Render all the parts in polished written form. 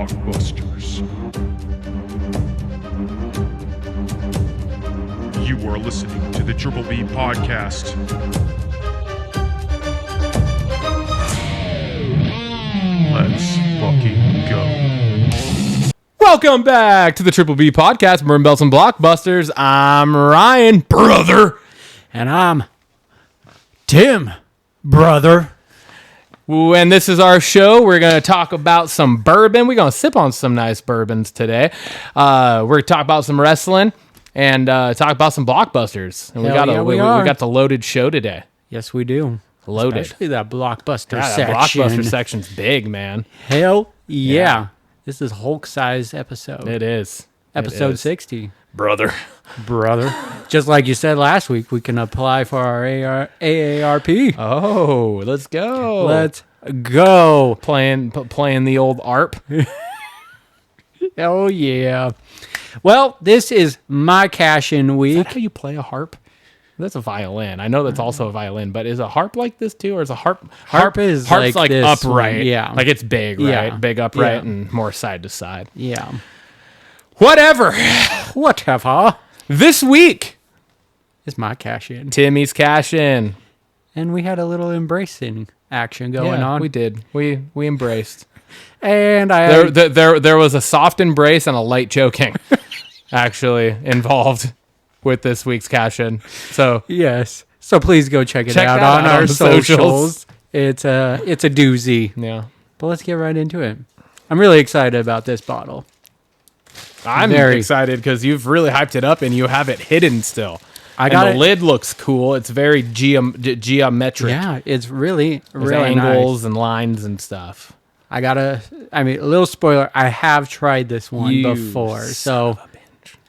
Blockbusters. You are listening to the Triple B Podcast. Let's fucking go. Welcome back to the Triple B Podcast, Bourbon Belts and Blockbusters. I'm Ryan, brother. And I'm Tim, brother. And this is our show. We're going to talk about some bourbon. We're going to sip on some nice bourbons today. We're going to talk about some wrestling and talk about some blockbusters. And we got the loaded show today. Yes, we do. Loaded. Especially that blockbuster Yeah, section. that blockbuster section's big, man. Hell yeah. This is Hulk-size episode. It is. Episode 60. Brother. Just like you said last week, we can apply for our AARP. Oh, let's go. Let's go. Playing the old ARP. Oh, yeah. Well, this is my cash-in Is week. that how you play a harp? That's a violin. I know that's also a violin, but is a harp like this too, or is a harp is harp's like this upright? one, yeah. Like it's big, right? Yeah. Big upright Yeah. and more side to side. Yeah. Whatever. Whatever. This week, It's my cash-in. Timmy's cash in. And we had a little embracing action going on. We did. We embraced. And There was a soft embrace and a light choking, actually involved with this week's cash in. So yes. So please go check it Check out that on out our on the socials. socials. It's a doozy. yeah, But let's get right into it. I'm really excited about this bottle. I'm Very. excited because you've really hyped it up and you have it hidden still. I got the it. lid looks cool. It's very geometric. Yeah, it's really, With really angles nice. and lines and stuff. A little spoiler, I have tried this one You before. son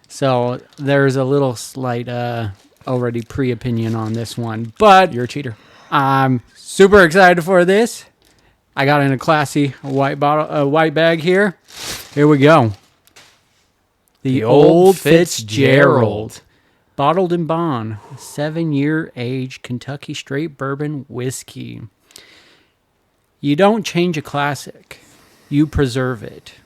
So there's a little slight already pre-opinion on this one. But You're a cheater. I'm super excited for this. I got in a classy white bag here. Here we go. The Old Fitzgerald. Bottled in bond. 7-year age Kentucky straight bourbon whiskey. You don't change a classic. You preserve it.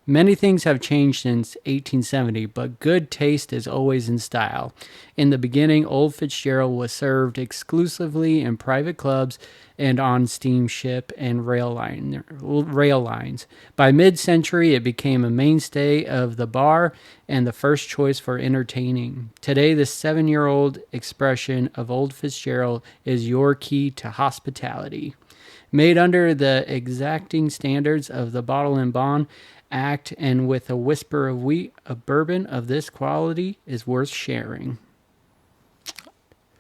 Many things have changed since 1870, but good taste is always in style. In the beginning, Old Fitzgerald was served exclusively in private clubs and on steamship and rail lines. By mid-century, it became a mainstay of the bar and the first choice for entertaining. Today, the 7-year-old expression of Old Fitzgerald is your key to hospitality. Made under the exacting standards of the Bottle and Bond Act and with a whisper of wheat, a bourbon of this quality is worth sharing.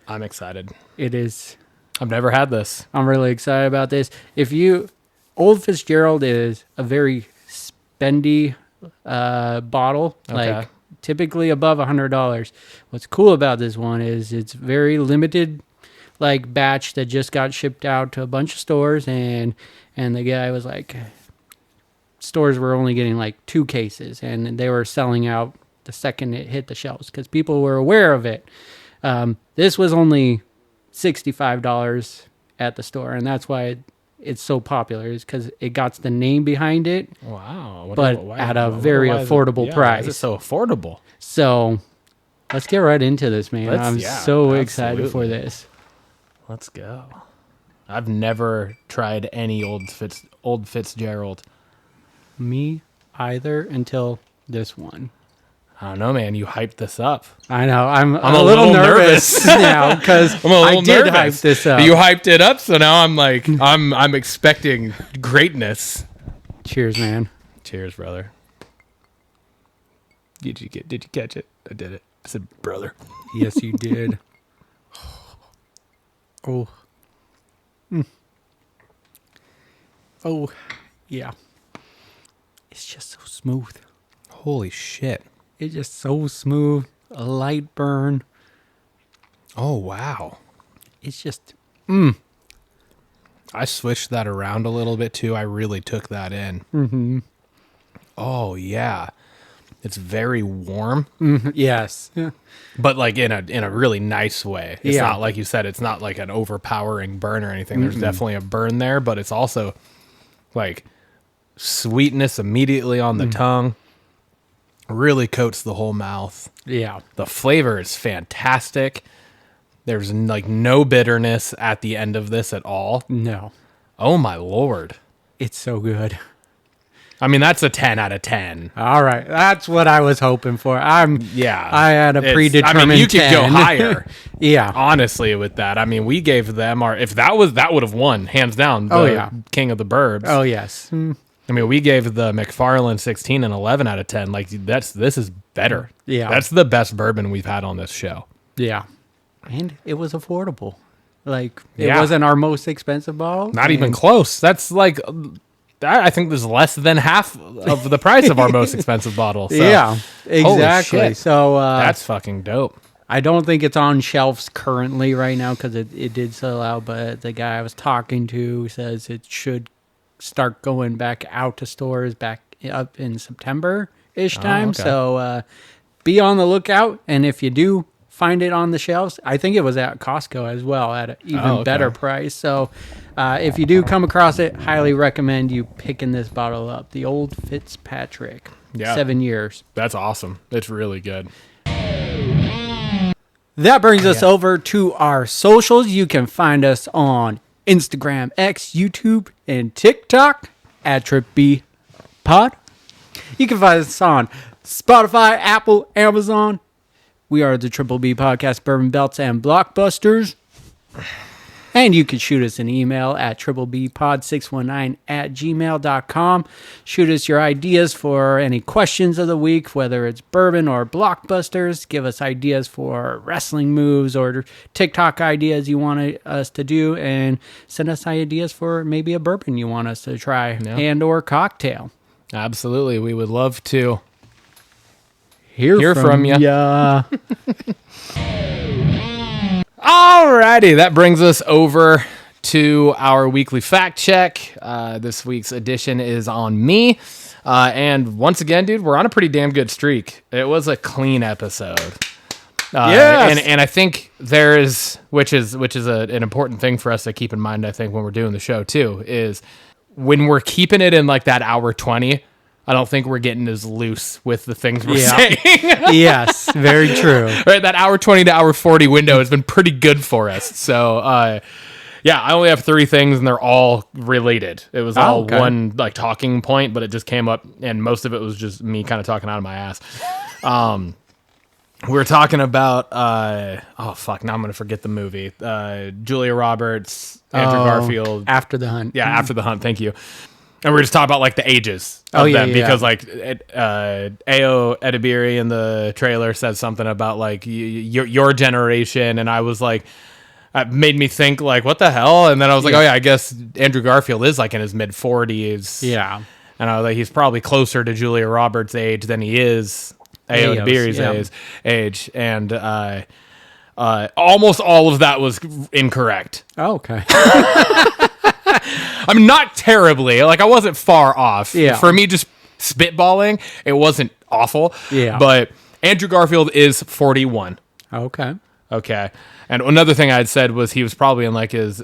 I'm excited. It is. I've never had this. I'm really excited about this. Old Fitzgerald is a very spendy bottle, Okay. like typically above $100. What's cool about this one is it's very limited, like batch that just got shipped out to a bunch of stores, and the guy was like, stores were only getting like 2 cases, and they were selling out the second it hit the shelves because people were aware of it. This was only $65 at the store, and that's why it's so popular, is because it got the name behind it. Wow. At a very affordable price. Why is it so affordable? So let's get right into this, man. I'm so excited for absolutely. this. Let's go. I've never tried any Old Fitzgerald. Me either until this one. I don't know, man. You hyped this up. I know. I'm a a little nervous now because I'm a little I did nervous. hype this up. You hyped it up, so now I'm like, I'm expecting greatness. Cheers, man. Cheers, brother. Did you catch it? I did it. I said, brother. Yes, you did. Oh. Oh, yeah. It's just so smooth. Holy shit. It's just so smooth. A light burn. Oh, wow. It's just, I switched that around a little bit too. I really took that in. mm-hmm. Oh, yeah. It's very warm, Yes. Yeah. but like in a really nice way. It's Yeah. not like you said, it's not like an overpowering burn or anything. There's definitely a burn there, but it's also like sweetness immediately on the tongue. Really coats the whole mouth. Yeah. The flavor is fantastic. There's like no bitterness at the end of this at all. No. Oh my Lord. It's so good. I mean, that's a 10 out of 10. All right. That's what I was hoping for. I had a predetermined I mean, you could 10. go higher. Yeah. Honestly, with that. I mean, we gave them that would have won, hands down, King of the Burbs. Oh, yes. I mean, we gave the McFarland 16 and 11 out of 10. Like, this is better. Yeah. That's the best bourbon we've had on this show. Yeah. And it was affordable. Like, it Yeah. wasn't our most expensive bottle. Not even close. That's like, I think there's less than half of the price of our most expensive bottle. So, yeah, exactly. shit. So that's fucking dope. I don't think it's on shelves currently right now because it did sell out. But the guy I was talking to says it should start going back out to stores back up in September-ish time. okay. So be on the lookout. And if you do find it on the shelves, I think it was at Costco as well at an even better price. So if you do come across it, highly recommend you picking this bottle up. The Old Fitzpatrick. Yeah. 7 years. That's awesome. It's really good. That brings us over to our socials. You can find us on Instagram, X, YouTube, and TikTok at TripBPod. You can find us on Spotify, Apple, Amazon. We are the Triple B Podcast, Bourbon Belts, and Blockbusters. And you can shoot us an email at triplebpod619@gmail.com. Shoot us your ideas for any questions of the week, whether it's bourbon or blockbusters. Give us ideas for wrestling moves or TikTok ideas you want us to do. And send us ideas for maybe a bourbon you want us to try and or cocktail. Absolutely. We would love to Hear from ya. ya. Alrighty, that brings us over to our weekly fact check. This week's edition is on me. And once again, dude, we're on a pretty damn good streak. It was a clean episode. Yes. And I think there is, which is an important thing for us to keep in mind, I think, when we're doing the show too, is when we're keeping it in like that hour 20, I don't think we're getting as loose with the things we're saying. Yes, very true. Right, that hour 20 to hour 40 window has been pretty good for us. So, I only have 3 things, and they're all related. It was all one like talking point, but it just came up, and most of it was just me kind of talking out of my ass. We were talking about now I'm gonna forget the movie. Julia Roberts, Andrew Garfield. After the Hunt. Yeah, After the Hunt. Thank you. And we were just talking about like the ages of them because like Ao Edebiri in the trailer said something about like your generation, and I was like, it made me think like, what the hell? And then I was like, oh yeah, I guess Andrew Garfield is like in his mid 40s. Yeah, and I was like, he's probably closer to Julia Roberts' age than he is Ao Edebiri's age, and almost all of that was incorrect. Oh, okay. I mean, not terribly. Like, I wasn't far off. Yeah. For me, just spitballing, it wasn't awful. Yeah. But Andrew Garfield is 41. Okay. Okay. And another thing I had said was he was probably in like his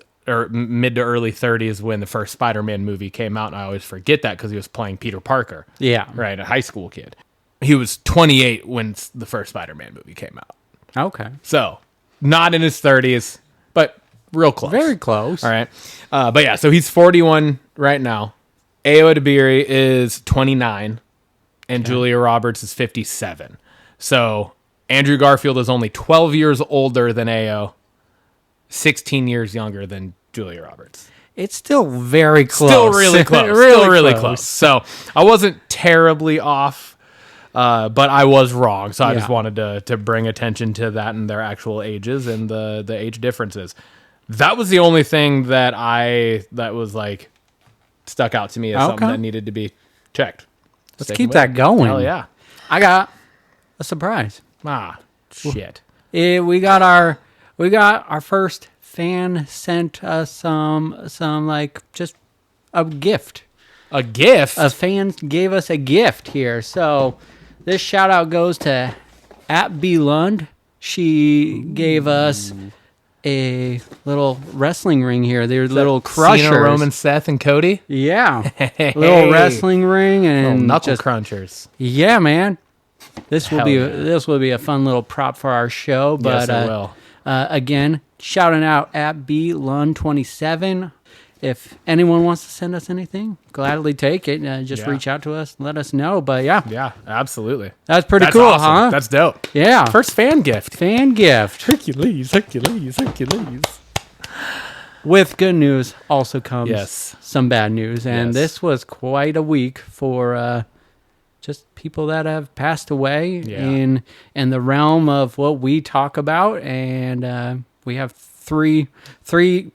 mid to early 30s when the first Spider-Man movie came out. And I always forget that because he was playing Peter Parker. Yeah. Right, a high school kid. He was 28 when the first Spider-Man movie came out. Okay. So, not in his 30s, but real close. Very close. All right. But yeah, so he's 41 right now. Ao Edebiri is 29, and Julia Roberts is 57. So Andrew Garfield is only 12 years older than Ao, 16 years younger than Julia Roberts. It's still very close. Still really close. Really close. So I wasn't terribly off, but I was wrong. So I just wanted to bring attention to that and their actual ages and the age differences. That was the only thing that was like stuck out to me as something that needed to be checked. Let's keep that going. Hell yeah. I got a surprise. Shit. We got our first fan sent us some like just a gift. A gift? A fan gave us a gift here. So this shout out goes to @blund. She gave us a little wrestling ring here. They're little crushers. Cena, Roman, Seth, and Cody. Yeah, little wrestling ring and Little knuckle just crunchers. yeah, man. This will Hell this will be a fun little prop for our show. But Yes, it will. again, shouting out at BLun27. If anyone wants to send us anything, gladly take it. Just Yeah. reach out to us, let us know. But yeah, Yeah, absolutely. that's pretty That's cool, awesome. huh? That's dope. Yeah. First fan gift. Fan gift. Hercules. With good news also comes Yes. some bad news. And Yes. this was quite a week for just people that have passed away Yeah. in the realm of what we talk about. And we have three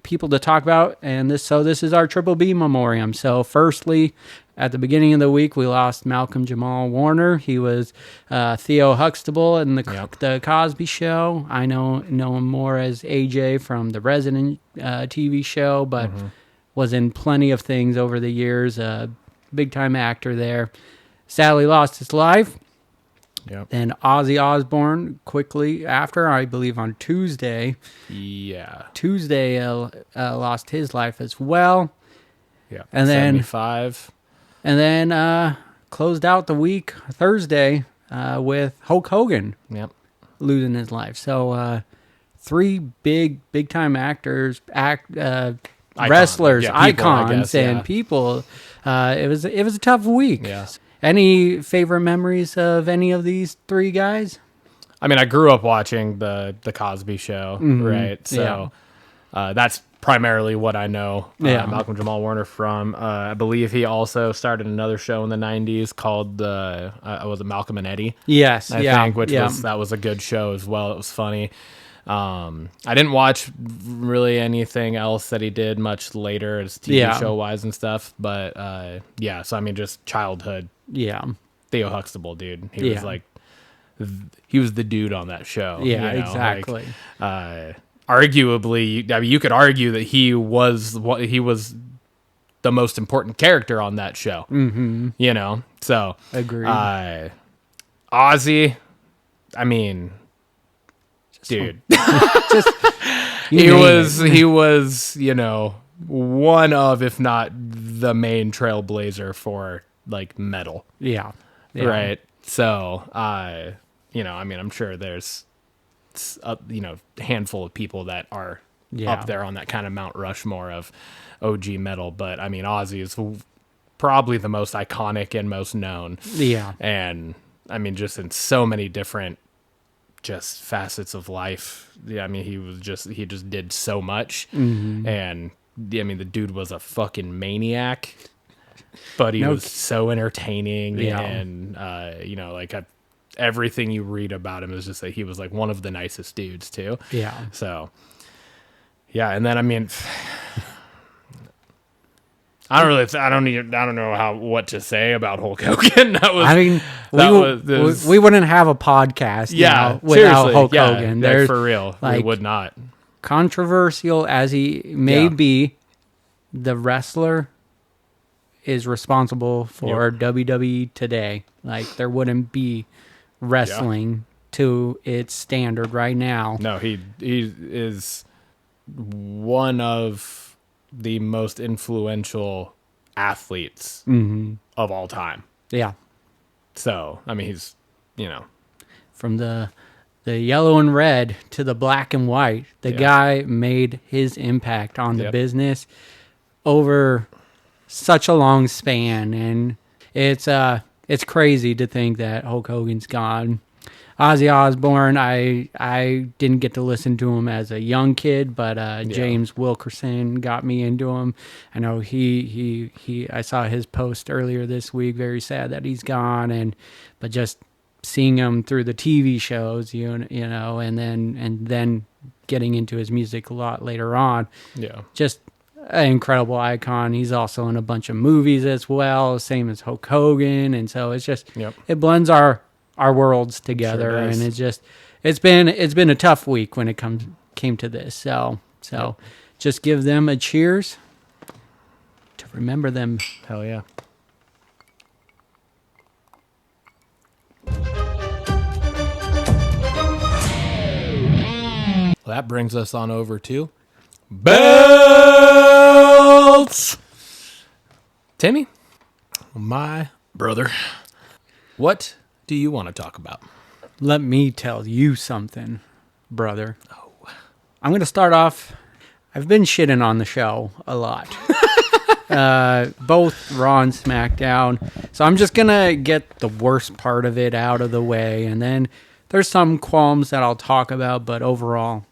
people to talk about. And this is our Triple B memoriam. So firstly, at the beginning of the week, we lost Malcolm Jamal Warner. He was Theo Huxtable in the Cosby Show. I know him more as AJ from the Resident TV show, but was in plenty of things over the years. Big time actor there. Sadly lost his life. Yep. Then Ozzy Osbourne quickly after, I believe on Tuesday. Yeah. Lost his life as well. Yeah. And then 75. And then closed out the week Thursday with Hulk Hogan Yep. losing his life. So three big time actors, wrestlers, Yeah, people, I icons, guess, yeah. and people. It was a tough week. Yeah. Any favorite memories of any of these three guys? I mean, I grew up watching the Cosby Show, right? So that's primarily what I know Malcolm Jamal Warner from. I believe he also started another show in the 90s called was it Malcolm and Eddie? Yes, I think, which was a good show as well. It was funny. I didn't watch really anything else that he did much later as TV show wise and stuff, but so I mean, just childhood. Yeah. Theo Huxtable, dude. He was like, he was the dude on that show. Yeah, you know? exactly. Arguably, I mean, you could argue that he was the most important character on that show. Mm-hmm. You know, so Agreed. Ozzy, I mean, dude, You he was, you know, one of, if not the main trailblazer for like metal. Yeah. Right. So, you know, I mean, I'm sure there's a handful of people that are up there on that kind of Mount Rushmore of OG metal. But I mean, Ozzy is probably the most iconic and most known. Yeah. And I mean, just in so many different just facets of life. Yeah. I mean, he just did so much. Mm-hmm. And I mean, the dude was a fucking maniac. But he was so entertaining, and you know, like everything you read about him is just that he was like one of the nicest dudes too. Yeah. So, yeah, and then I mean, I don't know what to say about Hulk Hogan. We wouldn't have a podcast, without Hulk Hogan. There's for real, we would not. Controversial as he may be, the wrestler is responsible for WWE today. Like, there wouldn't be wrestling to its standard right now. No, he is one of the most influential athletes of all time. Yeah. So, I mean, he's, you know. From the yellow and red to the black and white, the guy made his impact on the business over such a long span, and it's crazy to think that Hulk Hogan's gone. Ozzy Osbourne, I didn't get to listen to him as a young kid, but James Wilkerson got me into him. I know I saw his post earlier this week, very sad that he's gone, but just seeing him through the TV shows, you know, and then getting into his music a lot later on. Yeah. Just an incredible icon. He's also in a bunch of movies as well, same as Hulk Hogan, and so it's just it blends our worlds together, and it's been a tough week when it came to this. So just give them a cheers to remember them. Hell yeah. Well, that brings us on over to belts. Timmy, my brother, what do you want to talk about? Let me tell you something, brother. Oh. I'm going to start off. I've been shitting on the show a lot. Both Raw and SmackDown. So I'm just going to get the worst part of it out of the way. And then there's some qualms that I'll talk about, but overall,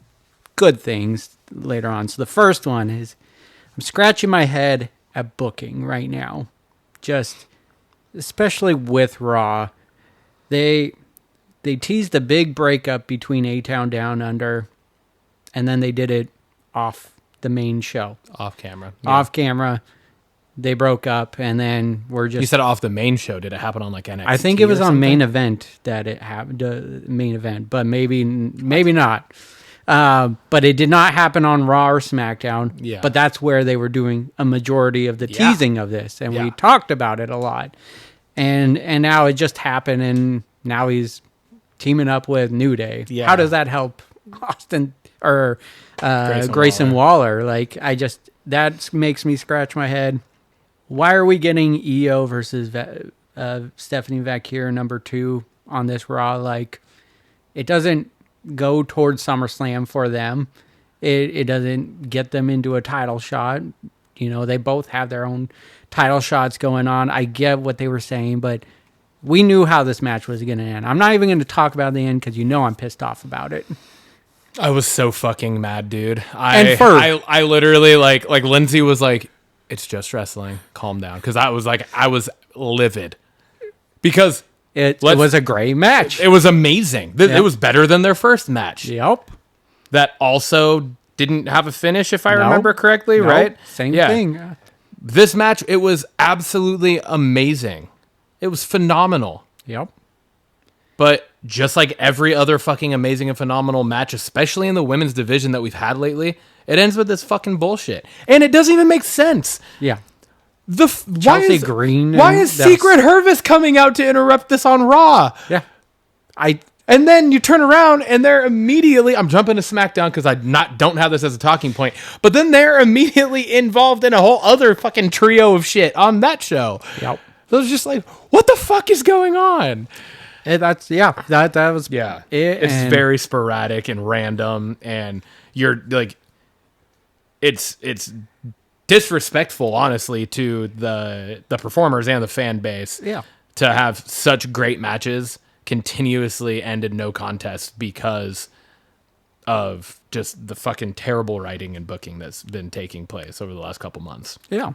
good things later on. So the first one is I'm scratching my head at booking right now. Just, especially with Raw. They teased a big breakup between A-Town Down Under, and then they did it off the main show. Off camera. Off camera. They broke up, and then we're just... You said off the main show. Did it happen on like NXT? I think it was on main event that it happened, main event, but maybe not. But it did not happen on Raw or SmackDown. Yeah. But that's where they were doing a majority of the teasing of this, and we talked about it a lot. And now it just happened, and now he's teaming up with New Day. Yeah. How does that help Austin or Grayson Waller? Like, that makes me scratch my head. Why are we getting EO versus Stephanie Vaquer number 2 on this Raw? Like, it doesn't go towards SummerSlam for them. It doesn't get them into a title shot. You know, they both have their own title shots going on. I get what they were saying, but we knew how this match was going to end. I'm not even going to talk about the end because I'm pissed off about it. I was so fucking mad, dude. I literally like Lindsay was like, it's just wrestling. Calm down. Because I was livid. Because it was a great match. It was amazing. It was better than their first match. Yep. That also didn't have a finish, if I remember correctly, right? Same thing. This match, it was absolutely amazing. It was phenomenal. Yep. But just like every other fucking amazing and phenomenal match, especially in the women's division that we've had lately, it ends with this fucking bullshit. And it doesn't even make sense. Yeah. Chelsea Green. Why is Secret Hervis coming out to interrupt this on Raw? Yeah. And then you turn around and they're immediately... I'm jumping to SmackDown because I don't have this as a talking point. But then they're immediately involved in a whole other fucking trio of shit on that show. Yep. So it was just like, what the fuck is going on? That was it. It's very sporadic and random, and you're like, it's disrespectful, honestly, to the performers and the fan base. Yeah. To have such great matches continuously end in no contest because of just the fucking terrible writing and booking that's been taking place over the last couple months. Yeah.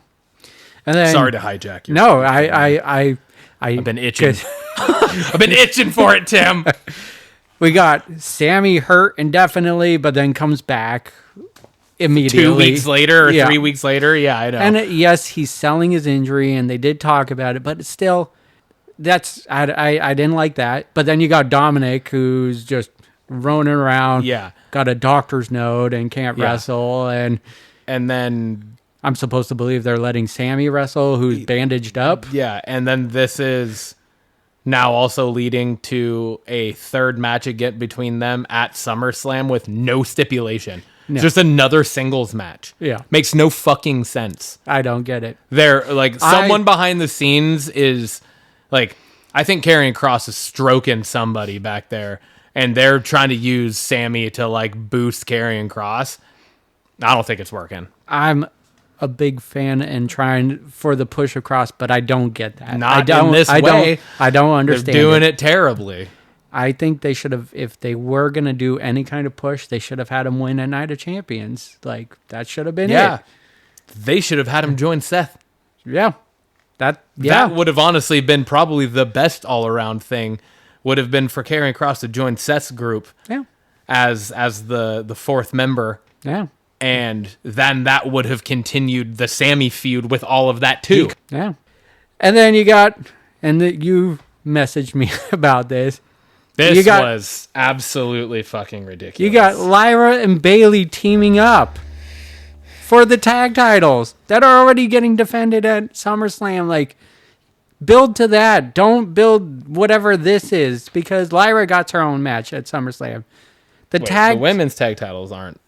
And then, sorry to hijack your... No, I've been itching. I've been itching for it, Tim. We got Sammy hurt indefinitely, but then comes back immediately. 2 weeks later or 3 weeks later. Yeah, I know. And yes, he's selling his injury, and they did talk about it, but it's still, I didn't like that. But then you got Dominic, who's just roaming around. Yeah. Got a doctor's note and can't wrestle. And then... I'm supposed to believe they're letting Sammy wrestle, who's bandaged up. Yeah, and then this is now also leading to a third match again between them at SummerSlam with no stipulation. No. Just another singles match. Yeah. Makes no fucking sense. I don't get it. They're like, someone behind the scenes is like, I think Karrion Kross is stroking somebody back there, and they're trying to use Sammy to like boost Karrion Kross. I don't think it's working. I'm a big fan and trying for the push across, but I don't get that. Not in this way. I don't understand. They're doing it terribly. I think they should have, if they were going to do any kind of push, they should have had him win a Night of Champions. Like, that should have been it. They should have had him join Seth. Yeah. That would have honestly been probably the best all-around thing, would have been for Karrion Kross to join Seth's group as the fourth member. Yeah. And then that would have continued the Sammy feud with all of that too. Yeah. And then you got, you messaged me about this. This was absolutely fucking ridiculous. You got Lyra and Bayley teaming up for the tag titles that are already getting defended at SummerSlam. Like, build to that. Don't build whatever this is, because Lyra got her own match at SummerSlam. tag. The women's tag titles aren't.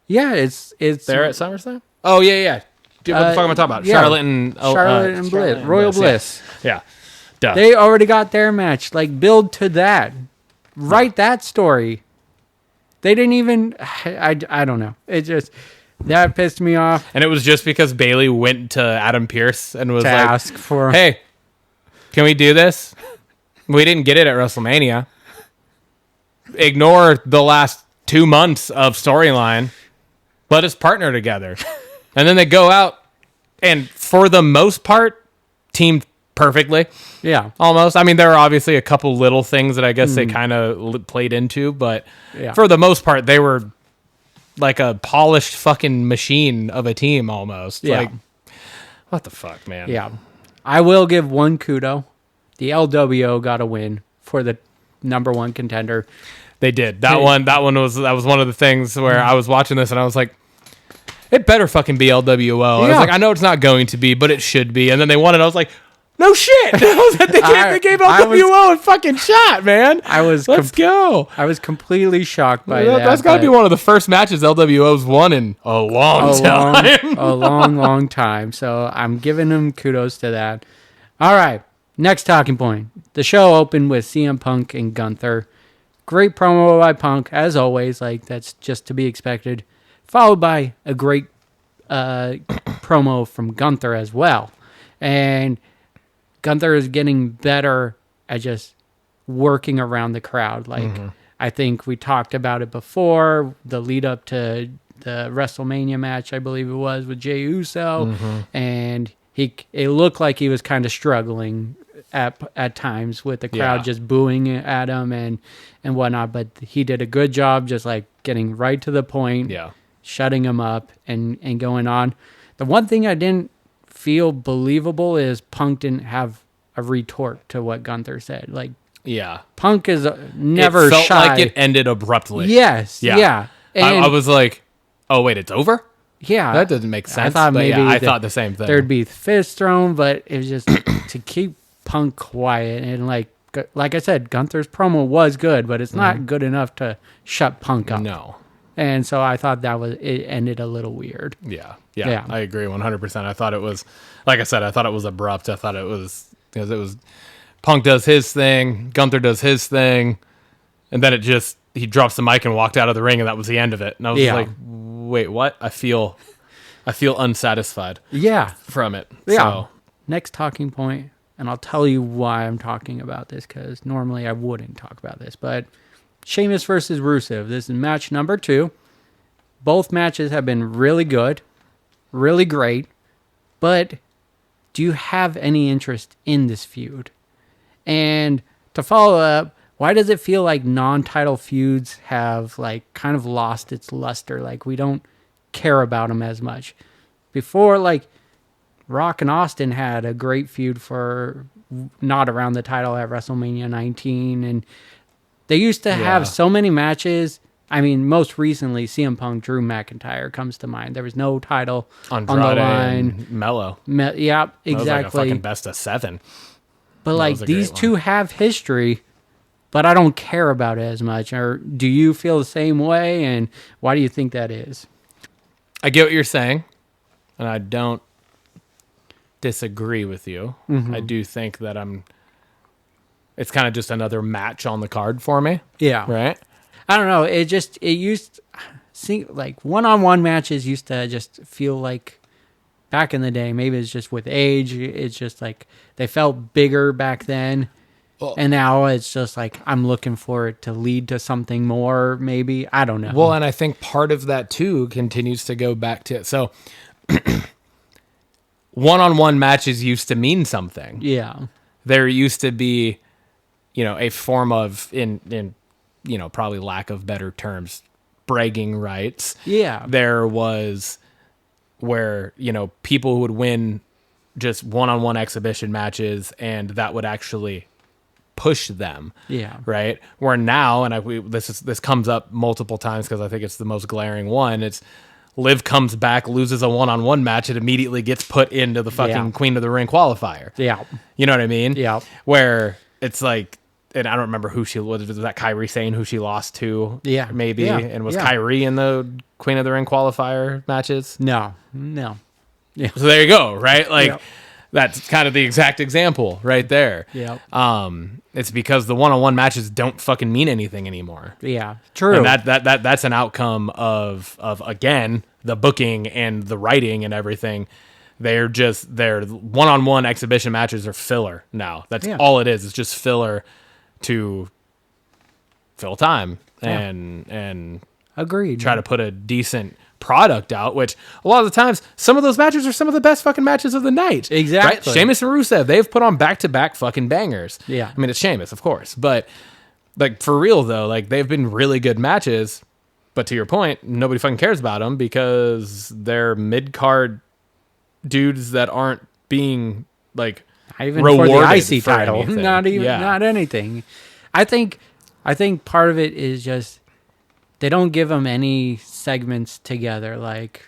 Yeah, it's They're at SummerSlam. Oh yeah. Dude, what the fuck am I talking about? yeah. Charlotte and Bliss, Charlotte Royal and Bliss. Yeah. Duh. They already got their match. Like, build to that. Write that story. They didn't even. I don't know. It just that pissed me off. And it was just because Bayley went to Adam Pearce and was To like, ask for. "Hey, can we do this? We didn't get it at WrestleMania. Ignore the last 2 months of storyline. Let us partner together." And then they go out and, for the most part, teamed perfectly. Yeah. Almost. I mean, there are obviously a couple little things that I guess they kind of played into, but for the most part, they were like a polished fucking machine of a team almost. Yeah. Like, what the fuck, man? Yeah. I will give one kudo. The LWO got a win for the number one contender. They did. That one was one of the things where I was watching this and I was like, it better fucking be LWO. I was like, I know it's not going to be, but it should be. And then they won it. I was like, no shit. They gave LWO a fucking shot, man. Let's go. I was completely shocked by that. That's got to be one of the first matches LWO's won in a long time. A long time. So I'm giving them kudos to that. All right. Next talking point. The show opened with CM Punk and Gunther. Great promo by Punk, as always. Like, that's just to be expected. Followed by a great promo from Gunther as well. And Gunther is getting better at just working around the crowd. Like, I think we talked about it before, the lead up to the WrestleMania match, I believe it was, with Jey Uso. And it looked like he was kind of struggling at times with the crowd just booing at him and whatnot. But he did a good job just like getting right to the point, shutting him up and going on. The one thing I didn't feel believable is Punk didn't have a retort to what Gunther said. Like, Punk is never it felt shy. like it ended abruptly. Yes, yeah. And I was like, oh wait, it's over? Yeah, That doesn't make sense. I thought I thought the same thing. There'd be fists thrown, but it was just to keep Punk quiet. And like I said, Gunther's promo was good, but it's not good enough to shut Punk up. No. And so I thought it ended a little weird. Yeah. I agree 100%. I thought it was, like I said, I thought it was abrupt. I thought it was, because it was, Punk does his thing, Gunther does his thing, and then he drops the mic and walked out of the ring, and that was the end of it. And I was like, wait, what? I feel unsatisfied. From it. Yeah. So. Next talking point, and I'll tell you why I'm talking about this, because normally I wouldn't talk about this, but Sheamus versus Rusev. This is match number 2. Both matches have been really good, really great, but do you have any interest in this feud? And to follow up, why does it feel like non-title feuds have like kind of lost its luster? Like, we don't care about them as much. Before, like, Rock and Austin had a great feud for not around the title at WrestleMania 19, and they used to have so many matches. I mean, most recently, CM Punk, Drew McIntyre comes to mind. There was no title on the line. Mello. Yeah, exactly. That was like a fucking best of 7. But like, these two have history, but I don't care about it as much. Or do you feel the same way? And why do you think that is? I get what you're saying, and I don't disagree with you. I do think that it's kind of just another match on the card for me. Yeah. Right? I don't know. Like, one-on-one matches used to just feel like, back in the day, maybe it's just with age, it's just like they felt bigger back then. And now it's just like, I'm looking for it to lead to something more, maybe. I don't know. Well, and I think part of that too continues to go back to, so one-on-one matches used to mean something. Yeah. There used to be, a form of, in probably lack of better terms, bragging rights. Yeah. There was where, people would win just one-on-one exhibition matches, and that would actually push them. Yeah. Right? Where now, and this comes up multiple times because I think it's the most glaring one, it's Liv comes back, loses a one-on-one match, it immediately gets put into the fucking Queen of the Ring qualifier. Yeah. You know what I mean? Yeah. Where it's like, and I don't remember who she was. Was that Kyrie Sane who she lost to? Yeah. Maybe. Yeah. And was Yeah. Kyrie in the Queen of the Ring qualifier matches? No. Yeah. So there you go, right? Like, Yep. that's kind of the exact example right there. Yep. It's because the one-on-one matches don't fucking mean anything anymore. Yeah. True. And that's an outcome of again, the booking and the writing and everything. Their one-on-one exhibition matches are filler now. That's all it is. It's just filler to fill time and Agreed. try to put a decent product out, which a lot of the times some of those matches are some of the best fucking matches of the night. Exactly. Right? Sheamus and Rusev, they've put on back-to-back fucking bangers. Yeah. I mean, it's Sheamus, of course, but like for real though, like they've been really good matches, but to your point, nobody fucking cares about them because they're mid-card dudes that aren't being like Not even for the rewarded IC for title. anything. Not even Yeah. not anything. I think part of it is just they don't give them any segments together. Like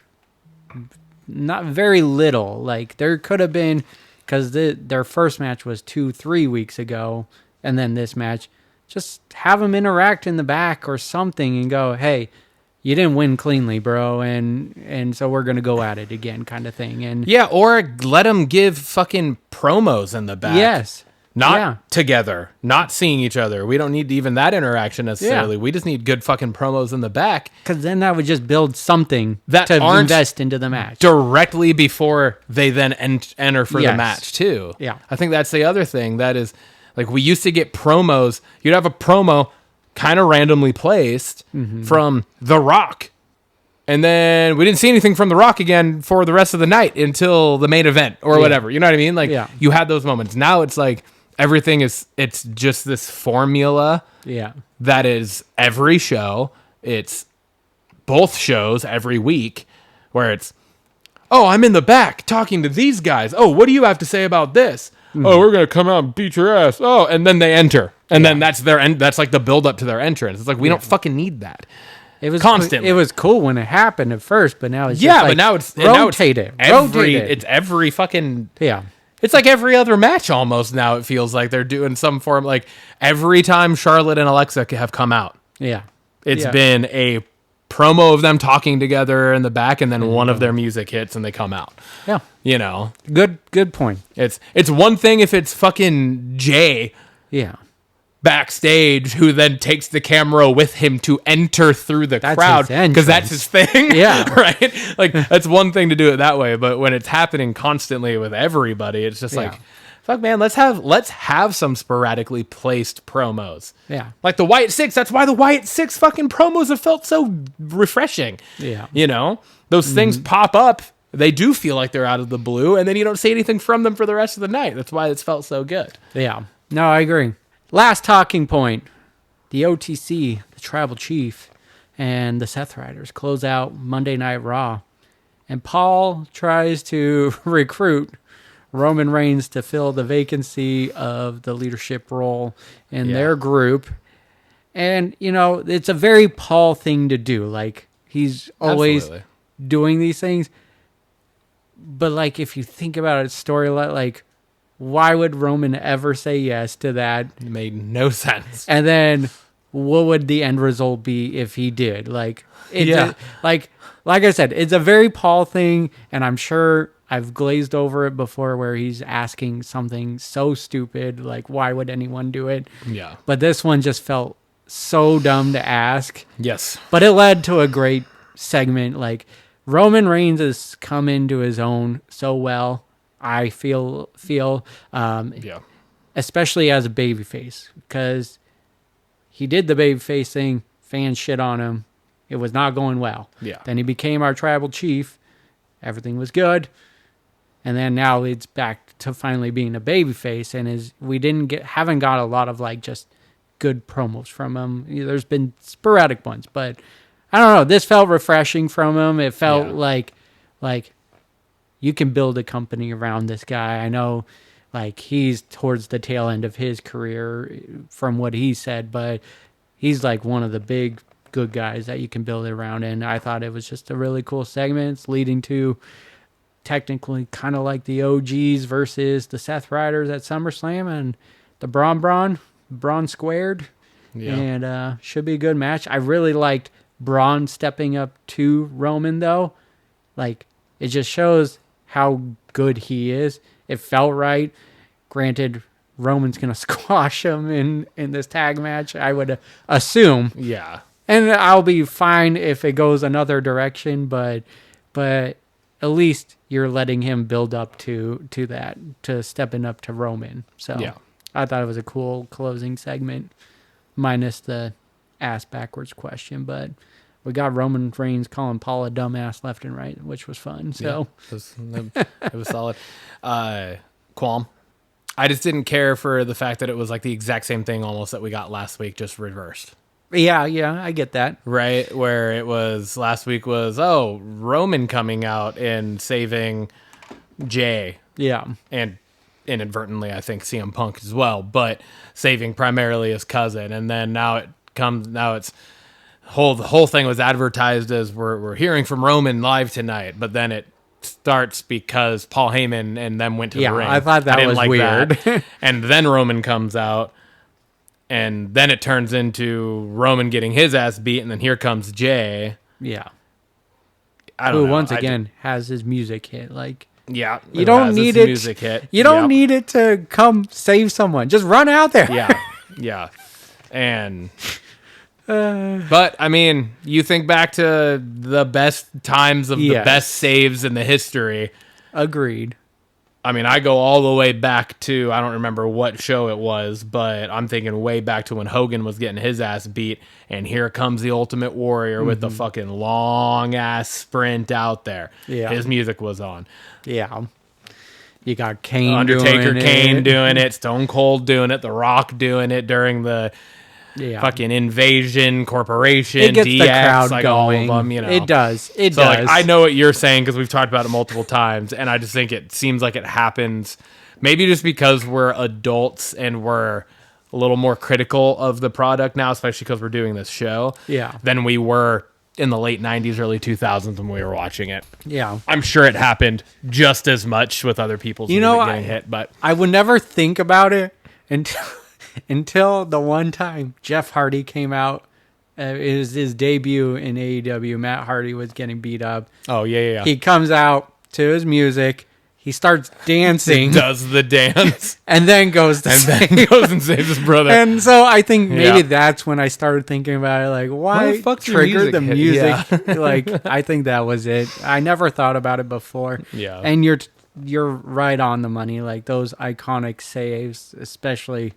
not very little. Like there could have been because their first match was 2-3 weeks ago, and then this match. Just have them interact in the back or something and go, hey, you didn't win cleanly, bro, and so we're gonna go at it again, kind of thing. And Yeah, or let them give fucking promos in the back. yes, Not together, not seeing each other. We don't need even that interaction necessarily. Yeah. We just need good fucking promos in the back because then that would just build something That to aren't invest into the match. directly before they then enter for the Yes. match too. Yeah. I think that's the other thing that is like we used to get promos. You'd have a promo kind of randomly placed from The Rock. And then we didn't see anything from The Rock again for the rest of the night until the main event or whatever. You know what I mean? Like you had those moments. Now it's like everything it's just this formula Yeah, that is every show. It's both shows every week where it's, oh, I'm in the back talking to these guys. Oh, what do you have to say about this? Oh, we're going to come out and beat your ass. Oh, and then they enter. And then that's their end. That's like the build up to their entrance. It's like, we don't fucking need that. it was Constantly. It was cool when it happened at first, but now it's Yeah, just like, but now it's rotate it. It's every fucking. Yeah, It's like every other match almost now. It feels like they're doing some form. Like every time Charlotte and Alexa have come out, yeah. it's Yeah. been a promo of them talking together in the back, and then one of their music hits and they come out. Yeah, You know, good point. it's one thing if it's fucking Jay Yeah, backstage who then takes the camera with him to enter through the That's crowd his because that's his thing. Yeah. Right. Like that's one thing to do it that way, but when it's happening constantly with everybody, it's just like, fuck, man, let's have some sporadically placed promos. Yeah. Like the Wyatt Six. That's why the Wyatt Six fucking promos have felt so refreshing. Yeah. You know, those things pop up. They do feel like they're out of the blue, and then you don't see anything from them for the rest of the night. That's why it's felt so good. Yeah. No, I agree. Last talking point. The OTC, the Tribal Chief, and the Seth Riders close out Monday Night Raw. And Paul tries to recruit Roman Reigns to fill the vacancy of the leadership role in their group. And, you know, it's a very Paul thing to do. Like, he's always Absolutely. doing these things. But, like, if you think about it, storyline, like, why would Roman ever say yes to that? It made no sense. And then what would the end result be if he did? Like, like I said, it's a very Paul thing, and I'm sure I've glazed over it before where he's asking something so stupid, like, why would anyone do it? Yeah. But this one just felt so dumb to ask. Yes. But it led to a great segment. Like, Roman Reigns has come into his own so well, I feel, Yeah. especially as a babyface, because he did the babyface thing, fans shit on him. It was not going well. Yeah. Then he became our tribal chief. Everything was good. And then now it's back to finally being a babyface, and haven't got a lot of like just good promos from him. There's been sporadic ones, but I don't know. This felt refreshing from him. It felt like you can build a company around this guy. I know like he's towards the tail end of his career from what he said, but he's like one of the big good guys that you can build it around. And I thought it was just a really cool segment. It's leading to technically kind of like the OGs versus the Seth Riders at SummerSlam, and the Braun Braun squared. Yeah. And should be a good match. I really liked Braun stepping up to Roman, though. Like, it just shows how good he is. It felt right. Granted, Roman's going to squash him in this tag match, I would assume. Yeah. And I'll be fine if it goes another direction, but at least you're letting him build up to that, to stepping up to Roman. So Yeah. I thought it was a cool closing segment, minus the ass backwards question. But we got Roman Reigns calling Paul a dumbass left and right, which was fun. So it was solid. Qualm. I just didn't care for the fact that it was like the exact same thing almost that we got last week, just reversed. yeah, I get that. Right? Where it was last week was, Roman coming out and saving Jay. Yeah. And inadvertently, I think CM Punk as well, but saving primarily his cousin. And then now it's the whole thing was advertised as we're hearing from Roman live tonight, but then it starts because Paul Heyman and them went to the ring. I thought that didn't was like weird. that. And then Roman comes out, and then it turns into Roman getting his ass beat, and then here comes Jay. Yeah. I don't Who know. once again has his music hit. Like, Yeah, you don't need it. Music hit. You don't Yep. need it to come save someone. Just run out there. Yeah, and but I mean, you think back to the best times of the Yes. best saves in the history. Agreed. I mean, I go all the way back to, I don't remember what show it was, but I'm thinking way back to when Hogan was getting his ass beat, and here comes the Ultimate Warrior with the fucking long ass sprint out there. Yeah. His music was on. Yeah. You got Kane Undertaker, doing Kane it. doing it, Stone Cold doing it, The Rock doing it during the fucking Invasion Corporation, It gets DX, the crowd like going. all of them, you know. It does. It So does. like, I know what you're saying because we've talked about it multiple times, and I just think it seems like it happens maybe just because we're adults and we're a little more critical of the product now, especially because we're doing this show, Yeah. than we were in the late 90s, early 2000s when we were watching it. Yeah. I'm sure it happened just as much with other people's You know, music getting hit, but I would never think about it until the one time Jeff Hardy came out. It was his debut in AEW. Matt Hardy was getting beat up. oh yeah. He comes out to his music. He starts dancing Does the dance and then goes to and sing. then goes and saves his brother. And so I think maybe Yeah. that's when I started thinking about it. Like, why the fuck's your trigger the music hit? music? Like, I think that was it. I never thought about it before. Yeah. And you're right on the money. Like those iconic saves, especially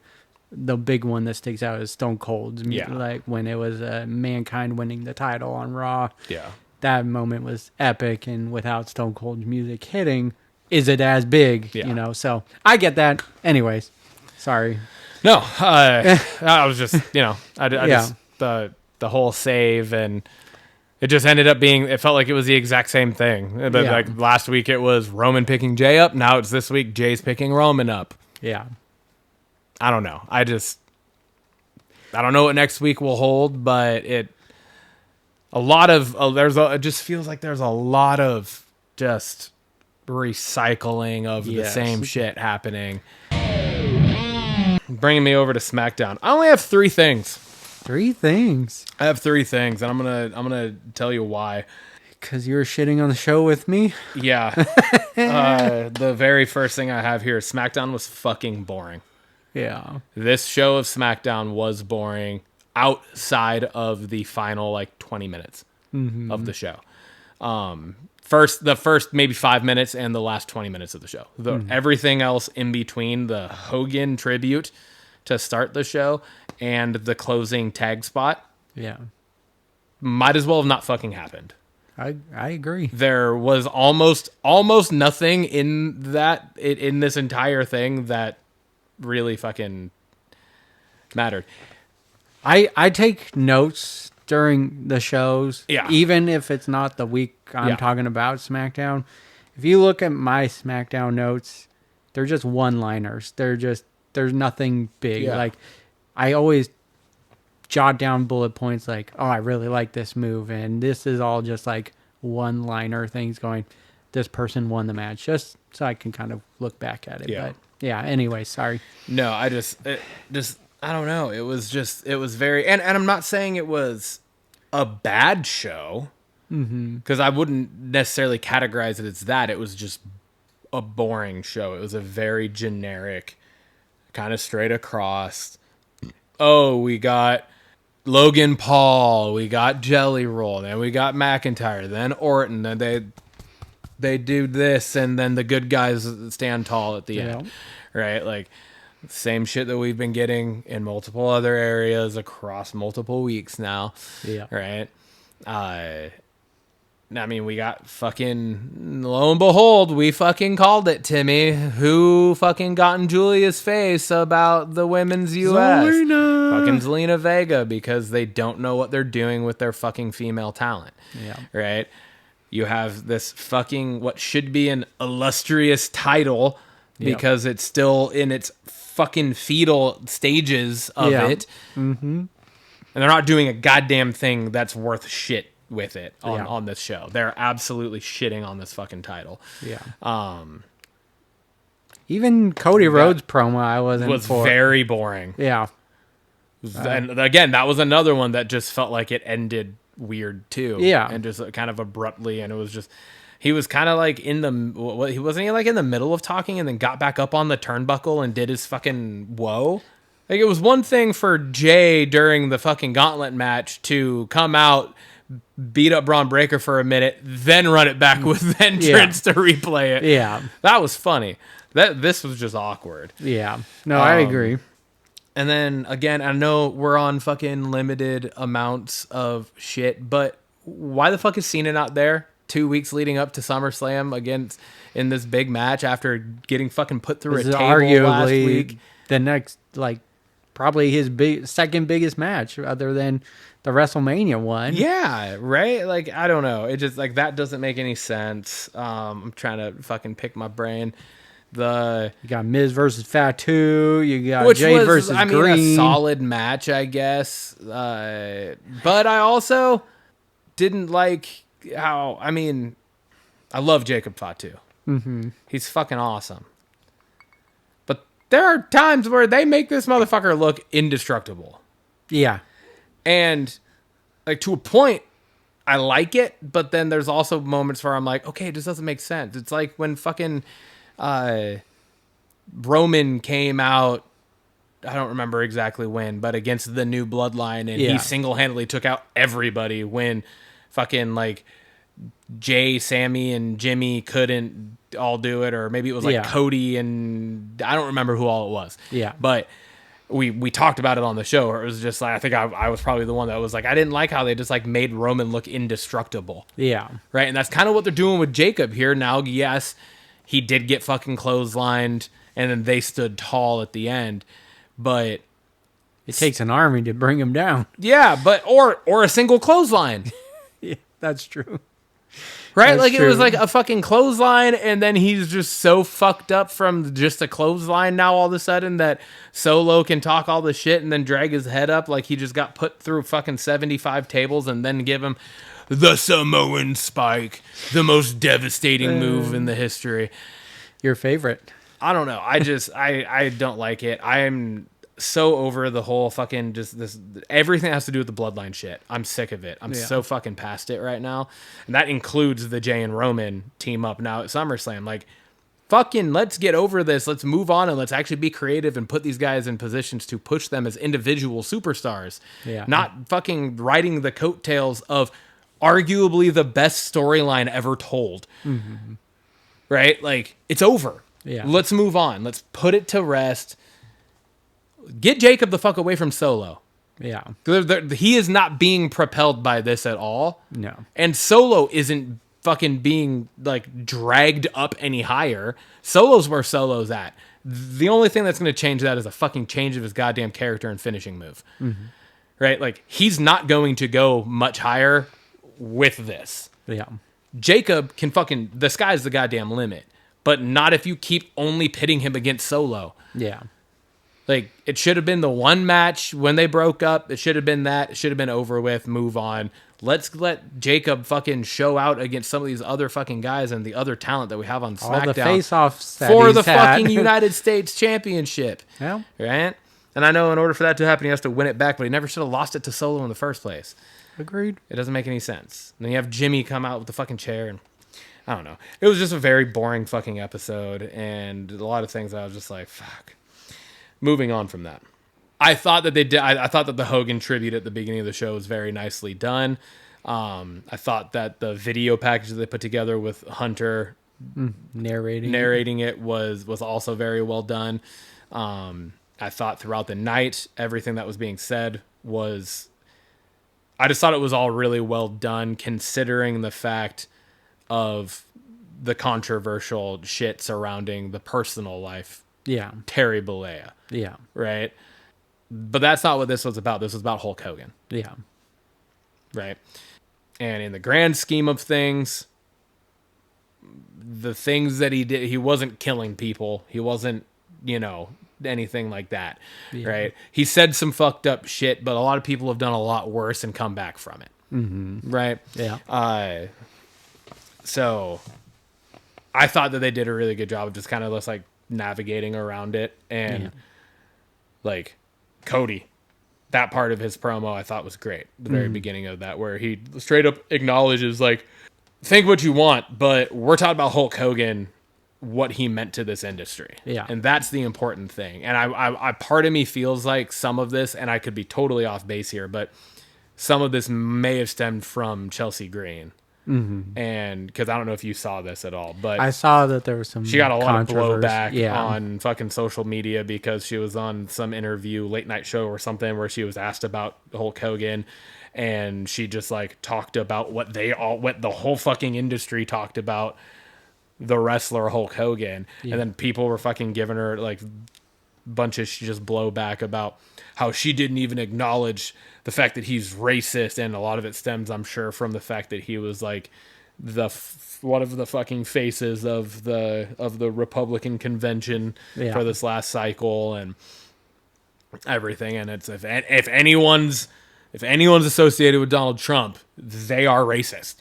the big one that sticks out is Stone Cold's. Yeah. Like when it was Mankind winning the title on Raw. Yeah. That moment was epic. And without Stone Cold's music hitting, is it as big? Yeah. You know. So I get that. Anyways, sorry. No, I was just, I Yeah. just, the whole save, and it just ended up being, it felt like it was the exact same thing. But Yeah. like last week it was Roman picking Jay up. Now it's this week Jay's picking Roman up. Yeah. I don't know. I don't know what next week will hold, but it just feels like there's a lot of just recycling of the Yes. same shit happening. Bringing me over to SmackDown. I only have 3 things. 3 things. I have 3 things, and I'm gonna tell you why. Because you were shitting on the show with me? Yeah. The very first thing I have here is SmackDown was fucking boring. Yeah. This show of SmackDown was boring outside of the final 20 minutes of the show. The first maybe 5 minutes and the last 20 minutes of the show. Everything else in between, the Hogan tribute to start the show and the closing tag spot, Yeah. might as well have not fucking happened. I agree. There was almost nothing in this entire thing that really fucking mattered. I take notes during the shows. Yeah. Even if it's not the week I'm Yeah. talking about SmackDown. If you look at my SmackDown notes, they're just one-liners. There's nothing big. Yeah. Like, I always jot down bullet points like, oh, I really like this move. And this is all just like one-liner things going, this person won the match. Just so I can kind of look back at it. Yeah. But yeah, anyway, sorry. No, I don't know. It was very, and I'm not saying it was a bad show, because I wouldn't necessarily categorize it as that. It was just a boring show. It was a very generic, kind of straight across. Oh, we got Logan Paul, we got Jelly Roll, then we got McIntyre, then Orton, then they do this, and then the good guys stand tall at the end, right? Like, same shit that we've been getting in multiple other areas across multiple weeks now, right? I mean, we got fucking, lo and behold, we fucking called it, Timmy. Who fucking got in Julia's face about the women's U.S.? Fucking Zelina Vega, because they don't know what they're doing with their fucking female talent. Yeah. Right? You have this fucking, what should be an illustrious title, because it's still in its fucking fetal stages of it. Mm-hmm. And they're not doing a goddamn thing that's worth shit with it on this show. They're absolutely shitting on this fucking title. Yeah. Even Cody Rhodes promo I was very boring. Yeah. And again, that was another one that just felt like it ended weird too. Yeah. And just kind of abruptly, and it was just, he was kind of like wasn't he like in the middle of talking and then got back up on the turnbuckle and did his fucking whoa? Like, it was one thing for Jay during the fucking gauntlet match to come out, beat up Braun Breaker for a minute, then run it back with entrance to replay it. Yeah. That was funny. This was just awkward. Yeah. No, I agree. And then, again, I know we're on fucking limited amounts of shit, but why the fuck is Cena not there 2 weeks leading up to SummerSlam against in this big match after getting fucking put through a table last week? The next, like, probably his second biggest match other than the WrestleMania one. Yeah, right? Like, I don't know. It just, like, that doesn't make any sense. I'm trying to fucking pick my brain. You got Miz versus Fatu. You got Jade versus Green. A solid match, I guess. But I also didn't like how, I love Jacob Fatu. Mm-hmm. He's fucking awesome. But there are times where they make this motherfucker look indestructible. Yeah. And, like, to a point, I like it, but then there's also moments where I'm like, okay, this doesn't make sense. It's like when fucking Roman came out, I don't remember exactly when, but against the New Bloodline, and he single-handedly took out everybody when fucking, like, Jay, Sammy, and Jimmy couldn't all do it, or maybe it was like Cody, and I don't remember who all it was. Yeah. But we talked about it on the show, or it was just like, I think I was probably the one that was like, I didn't like how they just like made Roman look indestructible. Yeah. Right? And that's kind of what they're doing with Jacob here. Now, yes, he did get fucking clotheslined, and then they stood tall at the end, but it takes an army to bring him down. Yeah, but or a single clothesline. Yeah, that's true. Right? That's like true. It was like a fucking clothesline, and then he's just so fucked up from just a clothesline now all of a sudden that Solo can talk all the shit and then drag his head up like he just got put through fucking 75 tables and then give him the Samoan Spike, the most devastating move in the history. Your favorite? I don't know. I don't like it. I'm so over the whole fucking just this, everything that has to do with the bloodline shit. I'm sick of it. I'm so fucking past it right now. And that includes the Jay and Roman team up now at SummerSlam. Like, fucking let's get over this. Let's move on and let's actually be creative and put these guys in positions to push them as individual superstars. Yeah. Not fucking riding the coattails of arguably the best storyline ever told. Mm-hmm. Right? Like, it's over. Yeah. Let's move on. Let's put it to rest. Get Jacob the fuck away from Solo. Yeah. He is not being propelled by this at all. No. And Solo isn't fucking being, like, dragged up any higher. Solo's where Solo's at. The only thing that's going to change that is a fucking change of his goddamn character and finishing move. Mm-hmm. Right? Like, he's not going to go much higher with this. Yeah. Jacob can fucking... The sky's the goddamn limit. But not if you keep only pitting him against Solo. Yeah. Like, it should have been the one match when they broke up. It should have been that. It should have been over with. Move on. Let's let Jacob fucking show out against some of these other fucking guys and the other talent that we have on SmackDown. All the face-offs for the fucking United States Championship. Yeah. Right? And I know in order for that to happen, he has to win it back, but he never should have lost it to Solo in the first place. Agreed. It doesn't make any sense. And then you have Jimmy come out with the fucking chair, and I don't know. It was just a very boring fucking episode, and a lot of things I was just like, fuck. Moving on from that. I thought that I thought that the Hogan tribute at the beginning of the show was very nicely done. I thought that the video package that they put together with Hunter narrating it was also very well done. I thought throughout the night, everything that was being said I just thought it was all really well done, considering the fact of the controversial shit surrounding the personal life. Yeah. Terry Bollea. Yeah. Right? But that's not what this was about. This was about Hulk Hogan. Yeah. Right? And in the grand scheme of things, the things that he did, he wasn't killing people. He wasn't, anything like that. Yeah. Right? He said some fucked up shit, but a lot of people have done a lot worse and come back from it. Mm-hmm. Right? Yeah. So I thought that they did a really good job of just kind of just like navigating around it. And like Cody, that part of his promo I thought was great. The very beginning of that, where he straight up acknowledges like, think what you want, but we're talking about Hulk Hogan, what he meant to this industry. Yeah. And that's the important thing. And I part of me feels like some of this, and I could be totally off base here, but some of this may have stemmed from Chelsea Green. Mm-hmm. And because I don't know if you saw this at all, but I saw that there was some. She got a lot of blowback on fucking social media because she was on some interview, late night show or something, where she was asked about Hulk Hogan, and she just like talked about what the whole fucking industry talked about the wrestler Hulk Hogan, and then people were fucking giving her like bunch of just blowback about how she didn't even acknowledge the fact that he's racist, and a lot of it stems, I'm sure, from the fact that he was like one of the fucking faces of the Republican convention for this last cycle and everything. And it's if anyone's associated with Donald Trump, they are racist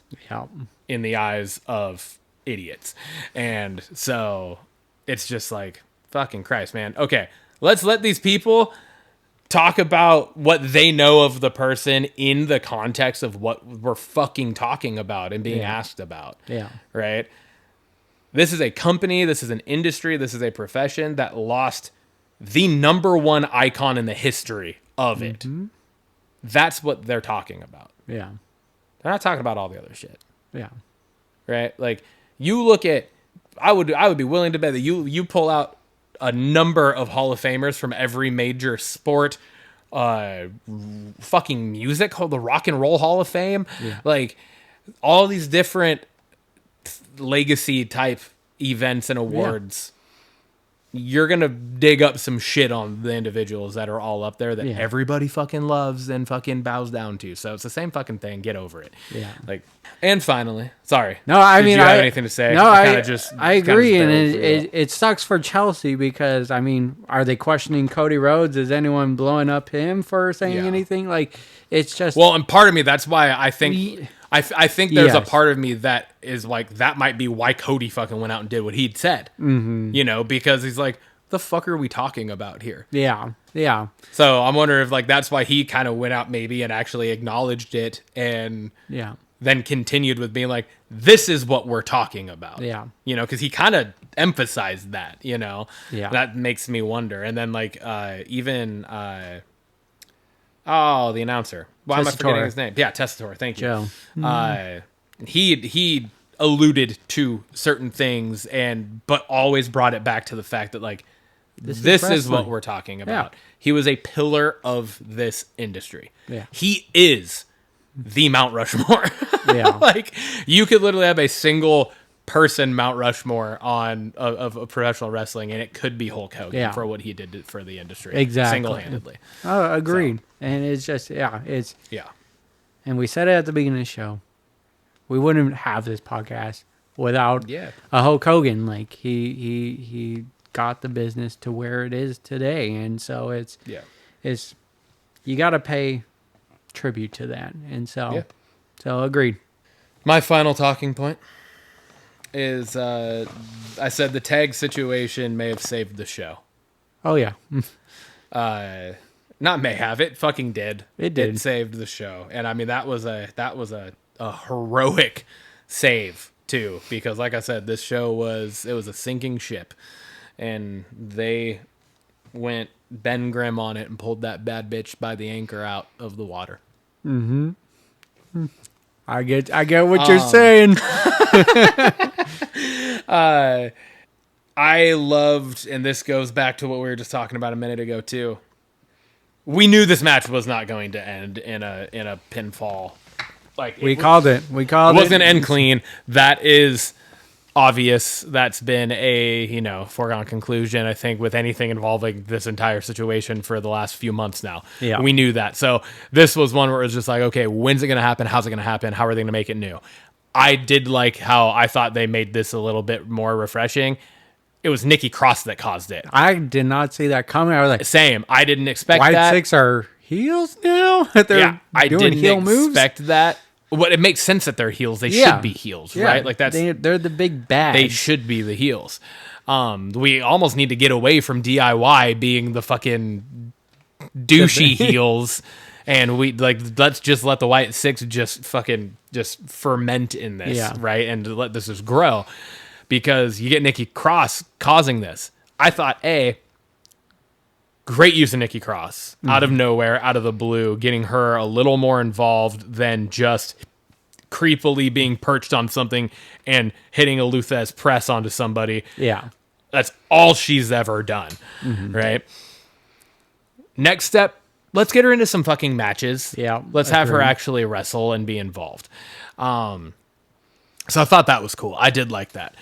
in the eyes of idiots. And so it's just like, fucking Christ, man. Okay, let's let these people talk about what they know of the person in the context of what we're fucking talking about and being asked about. Yeah. Right? This is a company, this is an industry, this is a profession that lost the number one icon in the history of it. That's what they're talking about. Yeah. They're not talking about all the other shit. Yeah. Right? Like, you look at, I would be willing to bet that you pull out a number of Hall of Famers from every major sport, fucking music, the Rock and Roll Hall of Fame, like all these different legacy type events and awards. You're going to dig up some shit on the individuals that are all up there that everybody fucking loves and fucking bows down to. So it's the same fucking thing. Get over it. Yeah. Like, and finally, sorry. No, I mean, did you have anything to say? No, I agree. And it sucks for Chelsea because, I mean, are they questioning Cody Rhodes? Is anyone blowing up him for saying anything? Like, it's just. Well, and part of me, that's why I think. I think there's a part of me that is like, that might be why Cody fucking went out and did what he'd said. Mm-hmm. Because he's like, the fuck are we talking about here? Yeah. Yeah. So I'm wondering if like that's why he kind of went out maybe and actually acknowledged it and then continued with being like, this is what we're talking about. Yeah. Because he kind of emphasized that, Yeah. That makes me wonder. And then like even the announcer. Why am I forgetting his name? Yeah, Tessitore. Thank you. Joe. He alluded to certain things but always brought it back to the fact that like this is what we're talking about. Yeah. He was a pillar of this industry. Yeah. He is the Mount Rushmore. Yeah. Like you could literally have a single person Mount Rushmore of professional wrestling, and it could be Hulk Hogan for what he did for the industry. Exactly. Single-handedly. Oh, agreed. So. And it's just, And we said it at the beginning of the show. We wouldn't have this podcast without a Hulk Hogan. Like he got the business to where it is today. And so it's you got to pay tribute to that. And so agreed. My final talking point is I said the tag situation may have saved the show. Oh, yeah. Not may have, it fucking did. It did. It saved the show. And I mean, that was a heroic save too, because like I said, this show was a sinking ship, and they went Ben Grimm on it and pulled that bad bitch by the anchor out of the water. I get what you're saying. I loved, and this goes back to what we were just talking about a minute ago too. We knew this match was not going to end in a pinfall. Like We called it. It wasn't going to end clean. That is obvious. That's been a foregone conclusion, I think, with anything involving this entire situation for the last few months now. Yeah. We knew that. So this was one where it was just like, okay, when's it going to happen? How's it going to happen? How are they going to make it new? I did like how I thought they made this a little bit more refreshing. It was Nikki Cross that caused it. I did not see that coming. I was like, Same. I didn't expect White that. Six are heels now? They're I doing didn't heel moves? expect that. Well, it makes sense that they're heels. They should be heels, right? Like they're the big bad. they should be the heels. We almost need to get away from DIY being the fucking douchey heels, and let's just let the White Six just ferment in this, right? And let this just grow, because you get Nikki Cross causing this. I thought, great use of Nikki Cross out of nowhere, out of the blue, getting her a little more involved than just creepily being perched on something and hitting a Luthez press onto somebody. Yeah. That's all she's ever done, right? Next step, let's get her into some fucking matches. Yeah, Let's have her agreed. actually wrestle and be involved. So I thought that was cool. I did like that.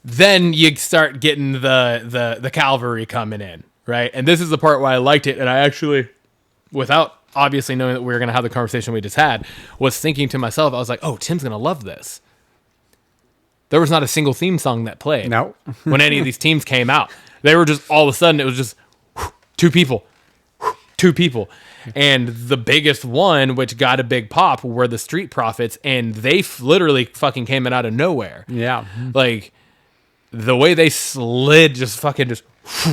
Then you start getting the cavalry coming in, right? And this is the part where I liked it, and I actually, without obviously knowing that we were going to have the conversation we just had, was thinking to myself, I was like, oh, Tim's going to love this. There was not a single theme song that played No. when any of these teams came out. They were just, all of a sudden, it was just two people. And the biggest one, which got a big pop, were the Street Profits, and they literally fucking came out of nowhere. Yeah. Like, the way they slid just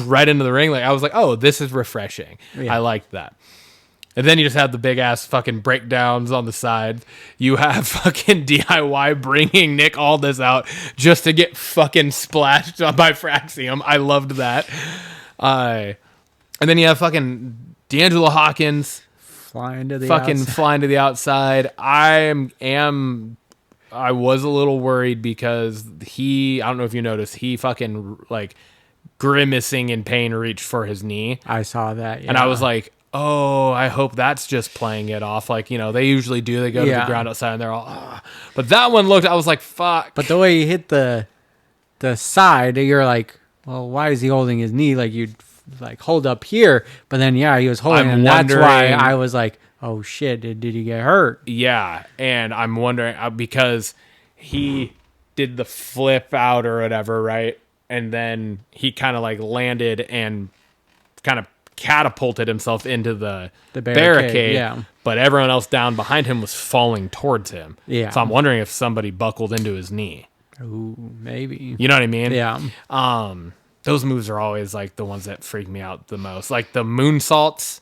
right into the ring, like I was like, oh, this is refreshing. Yeah. I liked that. And then you just have the big ass fucking breakdowns on the side. You have fucking DIY bringing Nick Aldis out just to get fucking splashed by Fraxium. I loved that. And then you have fucking D'Angelo Hawkins Flying to the flying to the outside. I was a little worried because I don't know if you noticed, he fucking like grimacing in pain reached for his knee. I saw that. Yeah. And I was like, oh, I hope that's just playing it off. Like, they usually do. They go to the ground outside and they're all, ah. But that one I was like, fuck. But the way he hit the side, you're like, well, why is he holding his knee? Like, you'd like hold up here. But then, he was holding it. And that's why I was like, oh shit, did he get hurt? Yeah. And I'm wondering because he did the flip out or whatever, right? And then he kind of like landed and kind of catapulted himself into the barricade. Yeah. But everyone else down behind him was falling towards him. Yeah. So I'm wondering if somebody buckled into his knee. Ooh, maybe. You know what I mean? Yeah. Those moves are always like the ones that freak me out the most. Like the moonsaults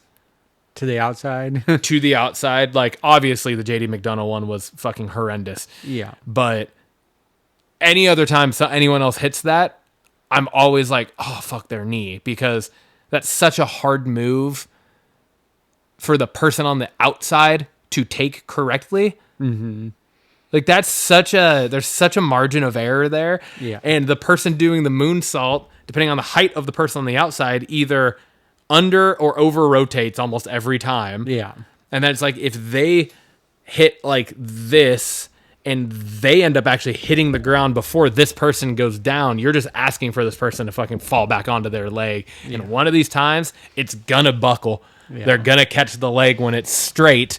To the outside. to the outside. Like obviously the JD McDonough one was fucking horrendous. Yeah. But any other time anyone else hits that, I'm always like, oh, fuck their knee. Because that's such a hard move for the person on the outside to take correctly. Mm-hmm. Like there's such a margin of error there. Yeah. And the person doing the moonsault, depending on the height of the person on the outside, either under or over rotates almost every time. Yeah. And then it's like if they hit like this and they end up actually hitting the ground before this person goes down, you're just asking for this person to fucking fall back onto their leg. Yeah. And one of these times, it's gonna buckle. Yeah. They're gonna catch the leg when it's straight,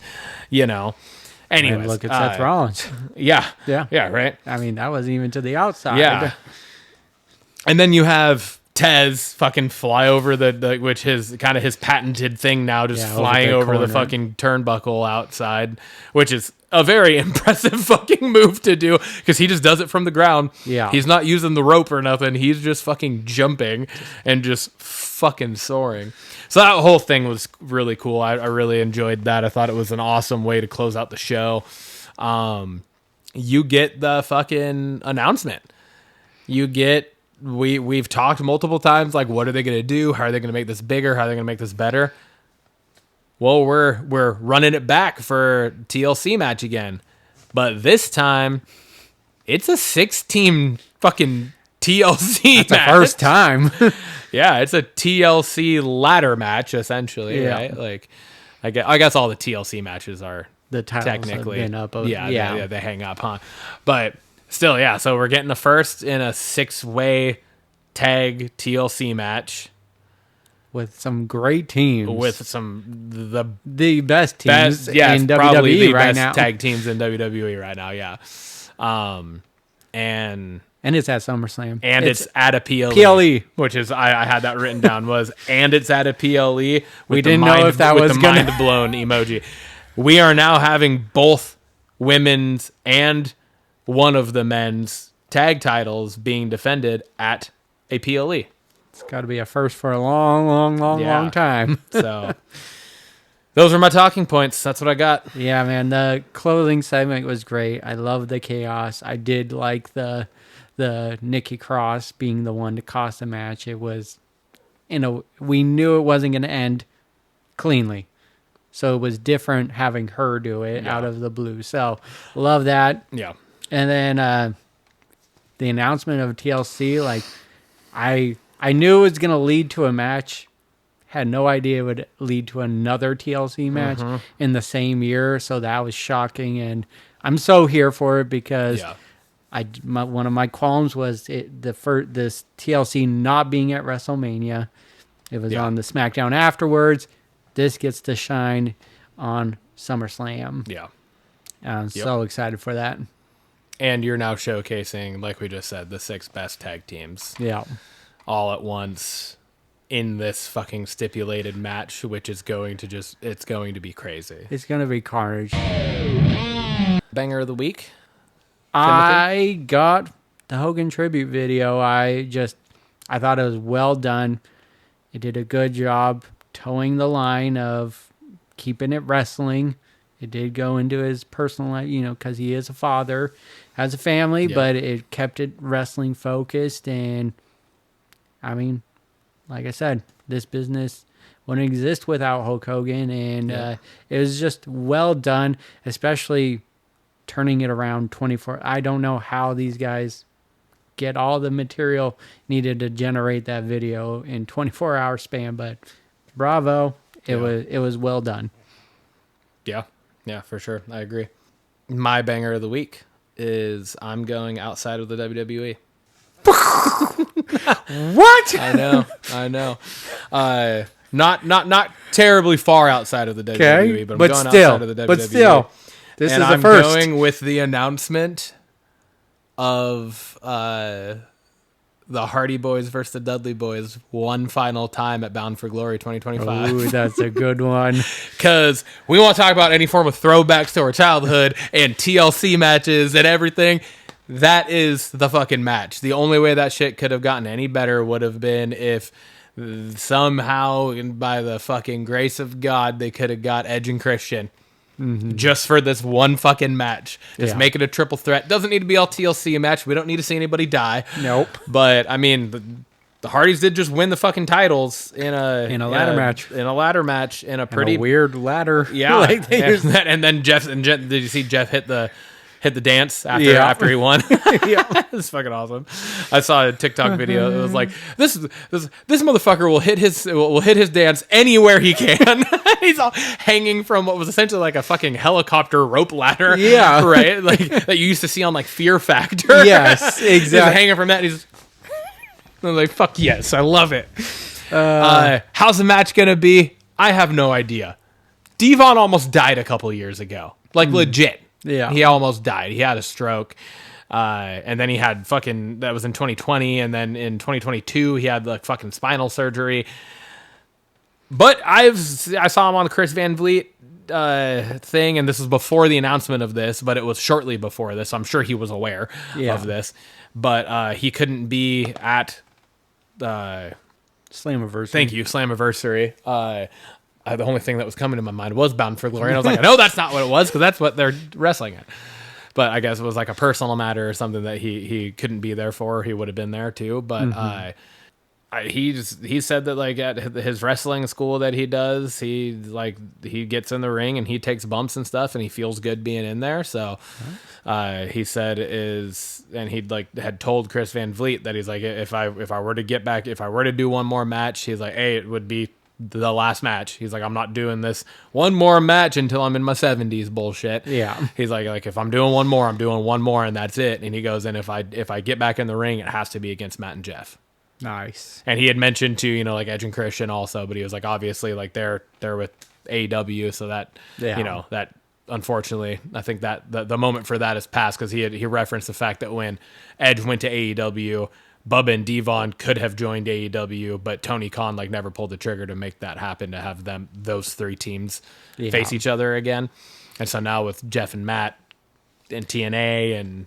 Anyways. And look at Seth Rollins. Yeah. Yeah, right? I mean, that wasn't even to the outside. Yeah. And then you have Tez fucking fly over the which is kind of his patented thing now, just flying over the fucking turnbuckle outside, which is a very impressive fucking move to do because he just does it from the ground. Yeah. He's not using the rope or nothing. He's just fucking jumping and just fucking soaring. So that whole thing was really cool. I really enjoyed that. I thought it was an awesome way to close out the show. You get the fucking announcement. You get we've talked multiple times, like, what are they going to do? How are they going to make this bigger? How are they going to make this better? Well, we're running it back for TLC match again. But this time, it's a 6-team fucking TLC That's match. the first time. Yeah, it's a TLC ladder match, essentially, right? Like, I guess all the TLC matches are The titles technically have been up. yeah, they hang up, huh? But still, yeah. So we're getting the first in a 6-way tag TLC match With some great teams. with some the best teams it's in probably WWE the right best now. tag teams in WWE right now. Yeah, And it's at SummerSlam. and it's at a PLE, PLE. which is I had that written down and it's at a PLE. With We the didn't know if that with was the gonna- mind blown emoji. We are now having both women's and one of the men's tag titles being defended at a PLE. It's got to be a first for a long time. So those are my talking points. That's what I got. Yeah, man. The clothing segment was great. I love the chaos. I did like the Nikki Cross being the one to cost the match. It was, we knew it wasn't going to end cleanly. So it was different having her do it out of the blue. So love that. Yeah. And then the announcement of TLC, like I knew it was going to lead to a match. Had no idea it would lead to another TLC match in the same year. So that was shocking. And I'm so here for it because one of my qualms was this TLC not being at WrestleMania. It was on the SmackDown afterwards. This gets to shine on SummerSlam. Yeah. I'm so excited for that. And you're now showcasing, like we just said, the 6 best tag teams Yeah. all at once in this fucking stipulated match, which is going to it's going to be crazy. It's going to be carnage. Banger of the week? I got the Hogan tribute video. I thought it was well done. It did a good job towing the line of keeping it wrestling. It did go into his personal life, because he is a father, has a family, but it kept it wrestling focused. And I mean, like I said, this business wouldn't exist without Hulk Hogan. And it was just well done, especially turning it around 24. I don't know how these guys get all the material needed to generate that video in 24-hour span, but bravo. It was well done. Yeah. Yeah, for sure. I agree. My banger of the week is I'm going outside of the WWE. What? I know. Not terribly far outside of the WWE, but I'm going outside of the WWE. But still, this is I'm the first. going with the announcement of the Hardy Boys versus the Dudley Boys one final time at Bound for Glory 2025. Ooh, that's a good one. Because we want to talk about any form of throwbacks to our childhood and TLC matches and everything. That is the fucking match. The only way that shit could have gotten any better would have been if somehow, and by the fucking grace of God, they could have got Edge and Christian. Just for this one fucking match. Just make it a triple threat. Doesn't need to be all TLC match. We don't need to see anybody die. Nope. But, I mean, the Hardys did just win the fucking titles in a ladder match. In a ladder match. In a pretty... And a weird ladder. Yeah. Like and then Jeff... did you see Jeff hit the dance after he won? Yeah. It's fucking awesome. I saw a TikTok video. It was like, this motherfucker will hit his dance anywhere he can. He's all hanging from what was essentially like a fucking helicopter rope ladder. Yeah. Right? Like that you used to see on like Fear Factor. Yes, He's exactly. hanging from that. I'm like, fuck yes, I love it. How's the match gonna be? I have no idea. Devon almost died a couple years ago. Like legit. Yeah. He almost died. He had a stroke. And then he had that was in 2020. And then in 2022, he had the fucking spinal surgery. But I saw him on the Chris Van Vliet thing, and this was before the announcement of this, but it was shortly before this. So I'm sure he was aware of this. But he couldn't be at Slammiversary. Thank you, Slammiversary. The only thing that was coming to my mind was Bound for Glory. And I was like, no, that's not what it was, because that's what they're wrestling at. But I guess it was like a personal matter or something that he couldn't be there for. He would have been there too. But he said that like at his wrestling school that he does, he gets in the ring and he takes bumps and stuff, and he feels good being in there. So he said and he had told Chris Van Vliet that he's like, if I were to get back, if I were to do one more match, he's like, hey, it would be the last match. He's like, I'm not doing this one more match until I'm in my 70s bullshit. Yeah. He's like if I'm doing one more, I'm doing one more, and that's it. And he goes, and if I get back in the ring, it has to be against Matt and Jeff. Nice. And he had mentioned too, like Edge and Christian also, but he was like, obviously, like they're with AEW, so that that unfortunately, I think that the moment for that is past, because he referenced the fact that when Edge went to AEW, Bubba and Devon could have joined AEW, but Tony Khan never pulled the trigger to make that happen, to have those three teams face each other again. And so now with Jeff and Matt and TNA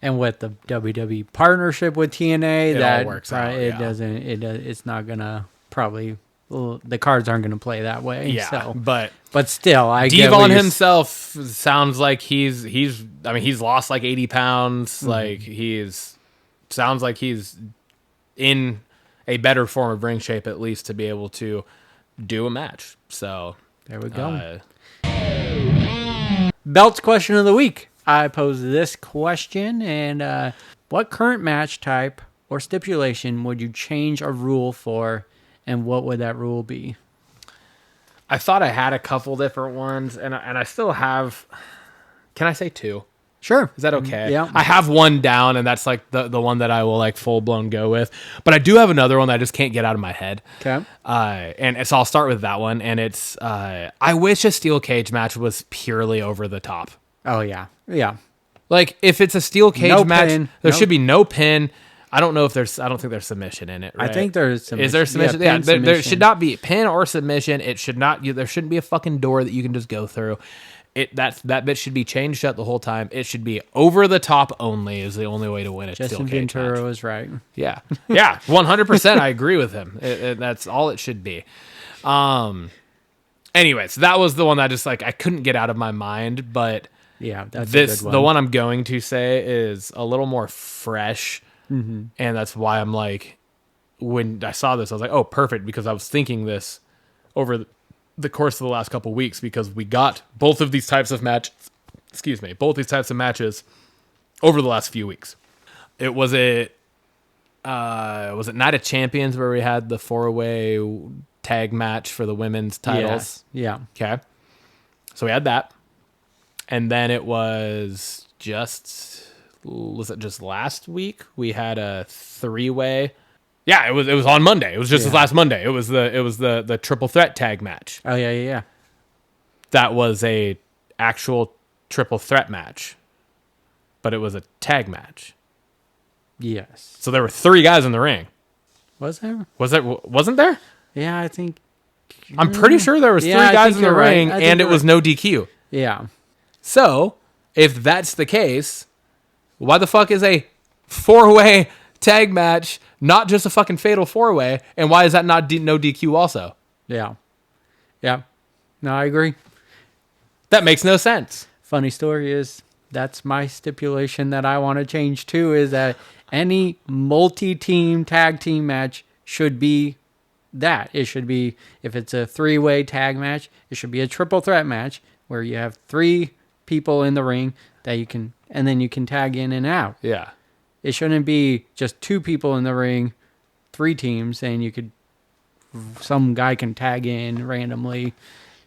and with the WWE partnership with TNA, that all works out. It's not gonna probably. Well, the cards aren't going to play that way. Yeah, so. but still, I get Devon himself sounds like he's lost like 80 pounds. Mm-hmm. Sounds like he's in a better form of ring shape, at least, to be able to do a match. So there we go. Belts question of the week. I posed this question, and what current match type or stipulation would you change a rule for, and what would that rule be? I thought I had a couple different ones, and I still have. Can I say two? Sure. Is that okay? Yeah. I have one down, and that's like the one that I will full blown go with. But I do have another one that I just can't get out of my head. Okay. And so I'll start with that one, and it's I wish a steel cage match was purely over the top. Oh yeah, yeah. Like if it's a steel cage match, pin. there should be no pin. I don't think there's submission in it. Right? I think there's submission. Is there submission? Yeah, there should not be pin or submission. It should not. There shouldn't be a fucking door that you can just go through. That bit should be chained shut the whole time. It should be over the top only. Is the only way to win a steel Justin cage Ventura match. was right. Yeah, 100%. I agree with him. That's all it should be. Anyways, that was the one that just I couldn't get out of my mind. But yeah, that's a good one. The one I'm going to say is a little more fresh. Mm-hmm. And that's why I'm when I saw this, I was like, oh, perfect, because I was thinking this over the course of the last couple of weeks, because we got both of these types of matches over the last few weeks. Was it Night of Champions where we had the 4-way tag match for the women's titles? Yeah. Okay. So we had that. And then it was it just last week we had a 3-way? Yeah, it was on Monday. It was just this last Monday. It was the triple threat tag match. Oh yeah. That was a actual triple threat match, but it was a tag match. Yes. So there were 3 guys in the ring. Was there? Wasn't there? Yeah, I think. I'm pretty sure there was 3 guys in the ring, and it was no DQ. Yeah. So if that's the case, why the fuck is a 4-way tag match not just a fucking fatal 4-way, and why is that not no DQ also? Yeah. No, I agree. That makes no sense. Funny story is that's my stipulation that I want to change too, is that any multi-team tag team match should be that. It should be, if it's a 3-way tag match, it should be a triple threat match where you have 3 people in the ring that you can, and then you can tag in and out. Yeah. It shouldn't be just 2 people in the ring, 3 teams, and some guy can tag in randomly.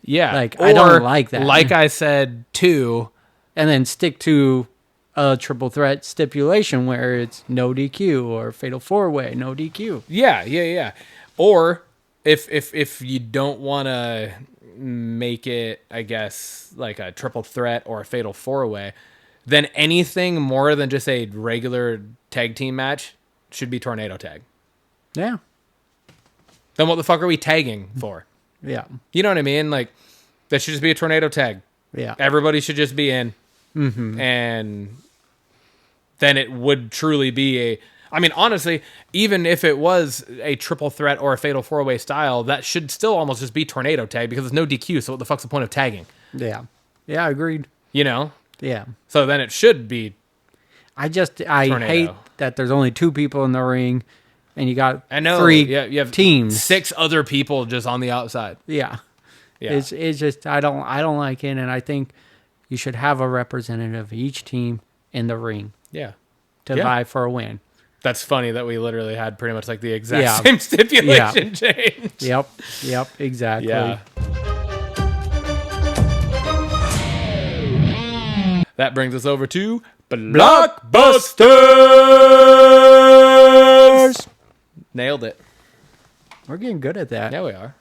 Yeah. I don't like that. Like I said, too. And then stick to a triple threat stipulation where it's no DQ, or fatal 4-way, no DQ. Yeah. Or if you don't want to make it, I guess, like a triple threat or a fatal 4-way, then anything more than just a regular tag team match should be tornado tag. Yeah. Then what the fuck are we tagging for? Yeah. You know what I mean? Like, that should just be a tornado tag. Yeah. Everybody should just be in. Mm-hmm. And then it would truly be I mean, honestly, even if it was a triple threat or a fatal 4-way style, that should still almost just be tornado tag because there's no DQ. So what the fuck's the point of tagging? Yeah. Yeah, agreed. You know? Yeah. So then it should be. I tornado. hate that there's only 2 people in the ring and you got I know, 3 you have teams. 6 other people just on the outside. Yeah. Yeah. It's just I don't like it, and I think you should have a representative of each team in the ring Yeah. to vie for a win. That's funny that we literally had pretty much like the exact Yeah. same stipulation change. Yep, exactly. Yeah. That brings us over to Blockbusters. Nailed it. We're getting good at that. Yeah, we are.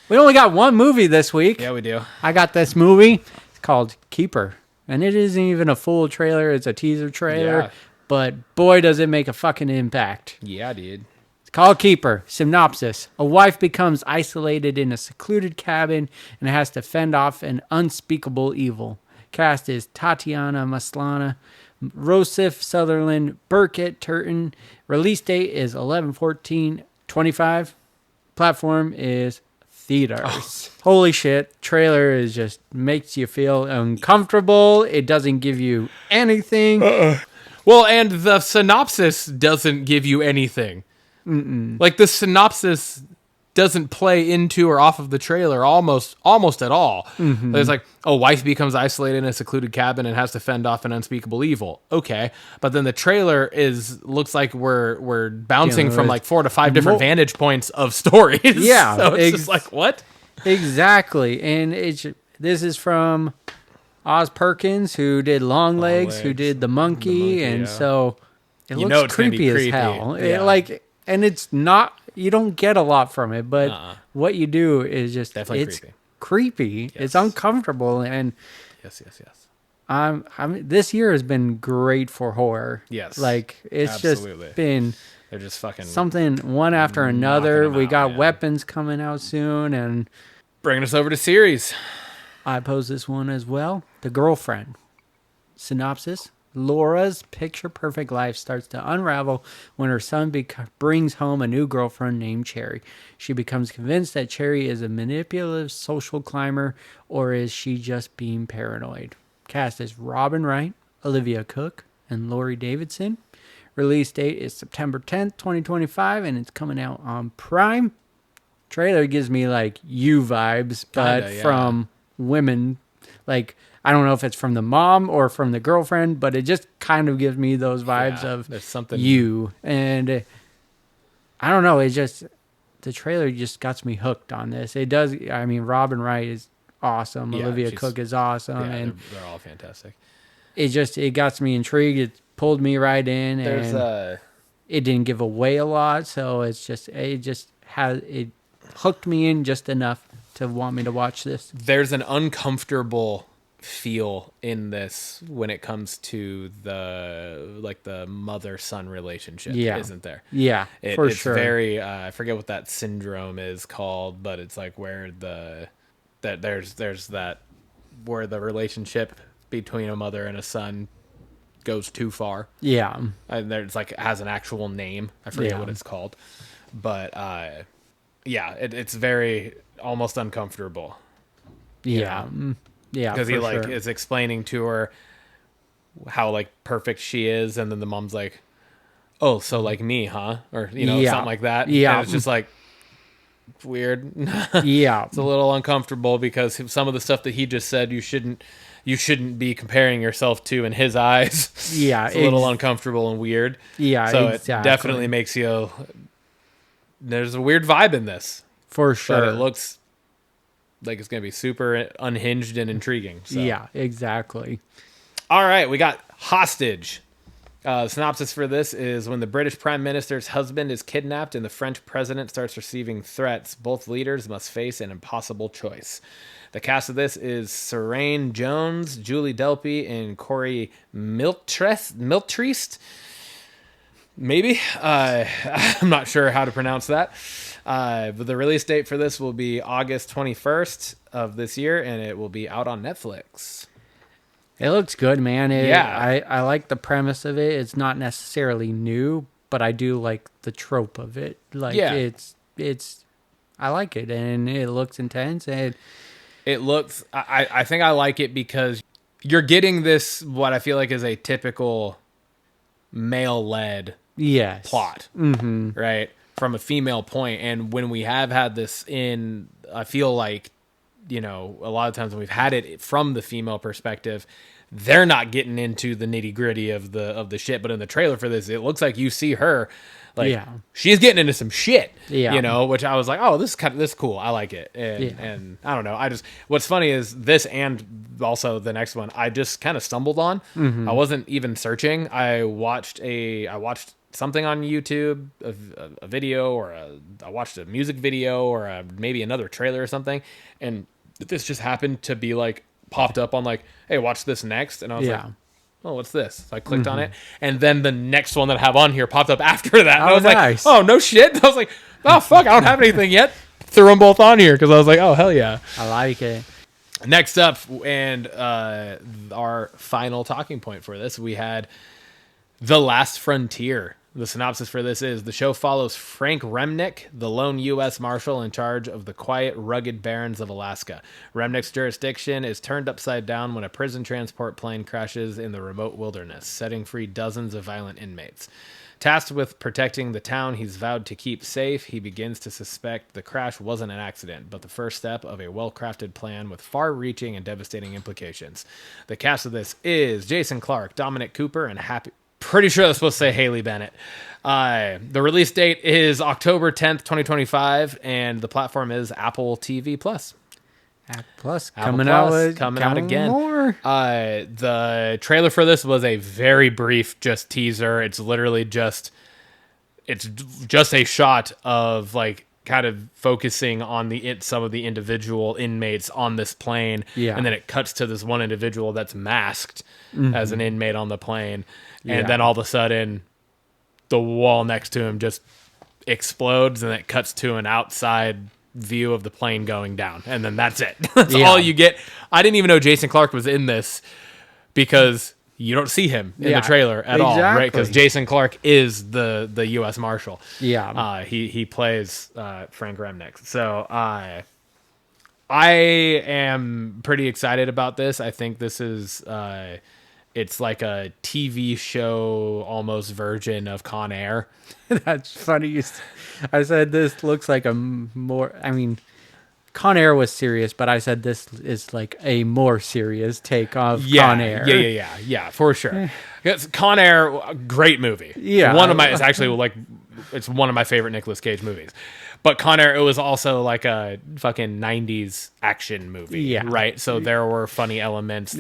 We only got one movie this week. Yeah, we do. I got this movie. It's called Keeper. And it isn't even a full trailer. It's a teaser trailer. Yeah. But boy, does it make a fucking impact. Yeah, dude. It's called Keeper. Synopsis. A wife becomes isolated in a secluded cabin and has to fend off an unspeakable evil. Cast is Tatiana Maslany, Rosif Sutherland, Burkett Turton. Release date is 11/14/25. Platform is theaters. Holy shit. Trailer is just makes you feel uncomfortable. It doesn't give you anything. Well, and the synopsis doesn't give you anything. Like, the synopsis doesn't play into or off of the trailer almost at all. There's like, oh, wife becomes isolated in a secluded cabin and has to fend off an unspeakable evil. Okay, but then the trailer looks like we're bouncing from like 4 to 5 different vantage points of stories. Yeah, so it's just like, what? Exactly. And this is from Oz Perkins, who did Long Legs, who did The Monkey, and yeah. so it You know looks it's gonna be creepy as creepy. hell. Yeah. And it's not, you don't get a lot from it, but what you do is just, Definitely it's creepy. It's Yes. uncomfortable, and Yes. this year has been great for horror. Yes. Like, it's Absolutely. just been They're just fucking something one after another. them We out, got man. Weapons coming out soon, and bringing us over to series. I pose this one as well. The Girlfriend. Synopsis. Laura's picture-perfect life starts to unravel when her son brings home a new girlfriend named Cherry. She becomes convinced that Cherry is a manipulative social climber, or is she just being paranoid? Cast is Robin Wright, Olivia Cook, and Laurie Davidson. Release date is September 10th, 2025, and it's coming out on Prime. Trailer gives me like You vibes, but Kinda, yeah. from women. Like, I don't know if it's from the mom or from the girlfriend, but it just kind of gives me those vibes Yeah, of there's something You. And I don't know, it just, the trailer just got me hooked on this. It does. I mean, Robin Wright is awesome. Yeah, Olivia she's- Cook is awesome. Yeah, And they're all fantastic. it got me intrigued. It pulled me right in. There's and it didn't give away a lot, so it hooked me in just enough to want me to watch this. there's an uncomfortable feel in this when it comes to the mother-son relationship, isn't there? Yeah, for it's sure. very I forget what that syndrome is called, but it's like where there's that where the relationship between a mother and a son goes too far. Yeah. And there's like, it has an actual name. I forget what it's called, but it's very almost uncomfortable. Yeah. Yeah. Because he for like sure. is explaining to her how like perfect she is, and then the mom's like, "Oh, so like me, huh?" Or something like that. Yeah. And it's just like weird. Yeah. It's a little uncomfortable because some of the stuff that he just said you shouldn't be comparing yourself to in his eyes. Yeah. It's a little uncomfortable and weird. Yeah. So exactly. it definitely makes you. There's a weird vibe in this, For sure. but it looks like it's going to be super unhinged and intriguing. So. Yeah, exactly. All right, we got Hostage. Synopsis for this is when the British Prime Minister's husband is kidnapped and the French president starts receiving threats, both leaders must face an impossible choice. The cast of this is Serene Jones, Julie Delpy, and Corey Miltrist. Maybe. I'm not sure how to pronounce that. But the release date for this will be August 21st of this year, and it will be out on Netflix. It looks good, man. Yeah. I like the premise of it. It's not necessarily new, but I do like the trope of it. Like, Yeah. it's, I like it, and it looks intense, and It looks, I think I like it because you're getting this, what I feel like is a typical male-led yes. plot, right? From a female point. And when we have had this in, I feel like, a lot of times when we've had it from the female perspective, they're not getting into the nitty gritty of the shit. But in the trailer for this, it looks like you see her, like she's getting into some shit, which I was like, oh, this is cool. I like it. And I don't know. What's funny is this, and also the next one, I just kind of stumbled on. I wasn't even searching. I watched something on YouTube, a video, or I watched a music video, or maybe another trailer or something, and this just happened to be like popped up on like, hey, watch this next, and I was like, oh, what's this? So I clicked on it, and then the next one that I have on here popped up after that, and I was nice. like, oh, no shit. I was like, oh, fuck, I don't have anything yet. Threw them both on here because I was like, oh, hell yeah. I like it. Next up, and our final talking point for this, we had The Last Frontier. The synopsis for this is, the show follows Frank Remnick, the lone U.S. Marshal in charge of the quiet, rugged barrens of Alaska. Remnick's jurisdiction is turned upside down when a prison transport plane crashes in the remote wilderness, setting free dozens of violent inmates. Tasked with protecting the town he's vowed to keep safe, he begins to suspect the crash wasn't an accident, but the first step of a well-crafted plan with far-reaching and devastating implications. The cast of this is Jason Clarke, Dominic Cooper, and pretty sure that's supposed to say Haley Bennett. The release date is October 10th, 2025, and the platform is Apple TV+. Apple Plus coming out again. More. The trailer for this was a very brief just teaser. It's literally just a shot of like kind of focusing on some of the individual inmates on this plane, and then it cuts to this one individual that's masked as an inmate on the plane. And then all of a sudden, the wall next to him just explodes, and it cuts to an outside view of the plane going down. And then that's it. That's all you get. I didn't even know Jason Clarke was in this because you don't see him in the trailer at all, right? Because Jason Clarke is the U.S. Marshal. Yeah. He plays Frank Remnick. So I am pretty excited about this. I think this is... it's like a TV show almost version of Con Air. That's funny. I said this looks like Con Air was serious, but I said this is like a more serious take of Con Air. Yeah, for sure. Con Air, great movie. Yeah. It's one of my favorite Nicolas Cage movies. But Con Air, it was also like a fucking 90s action movie, right? So there were funny elements.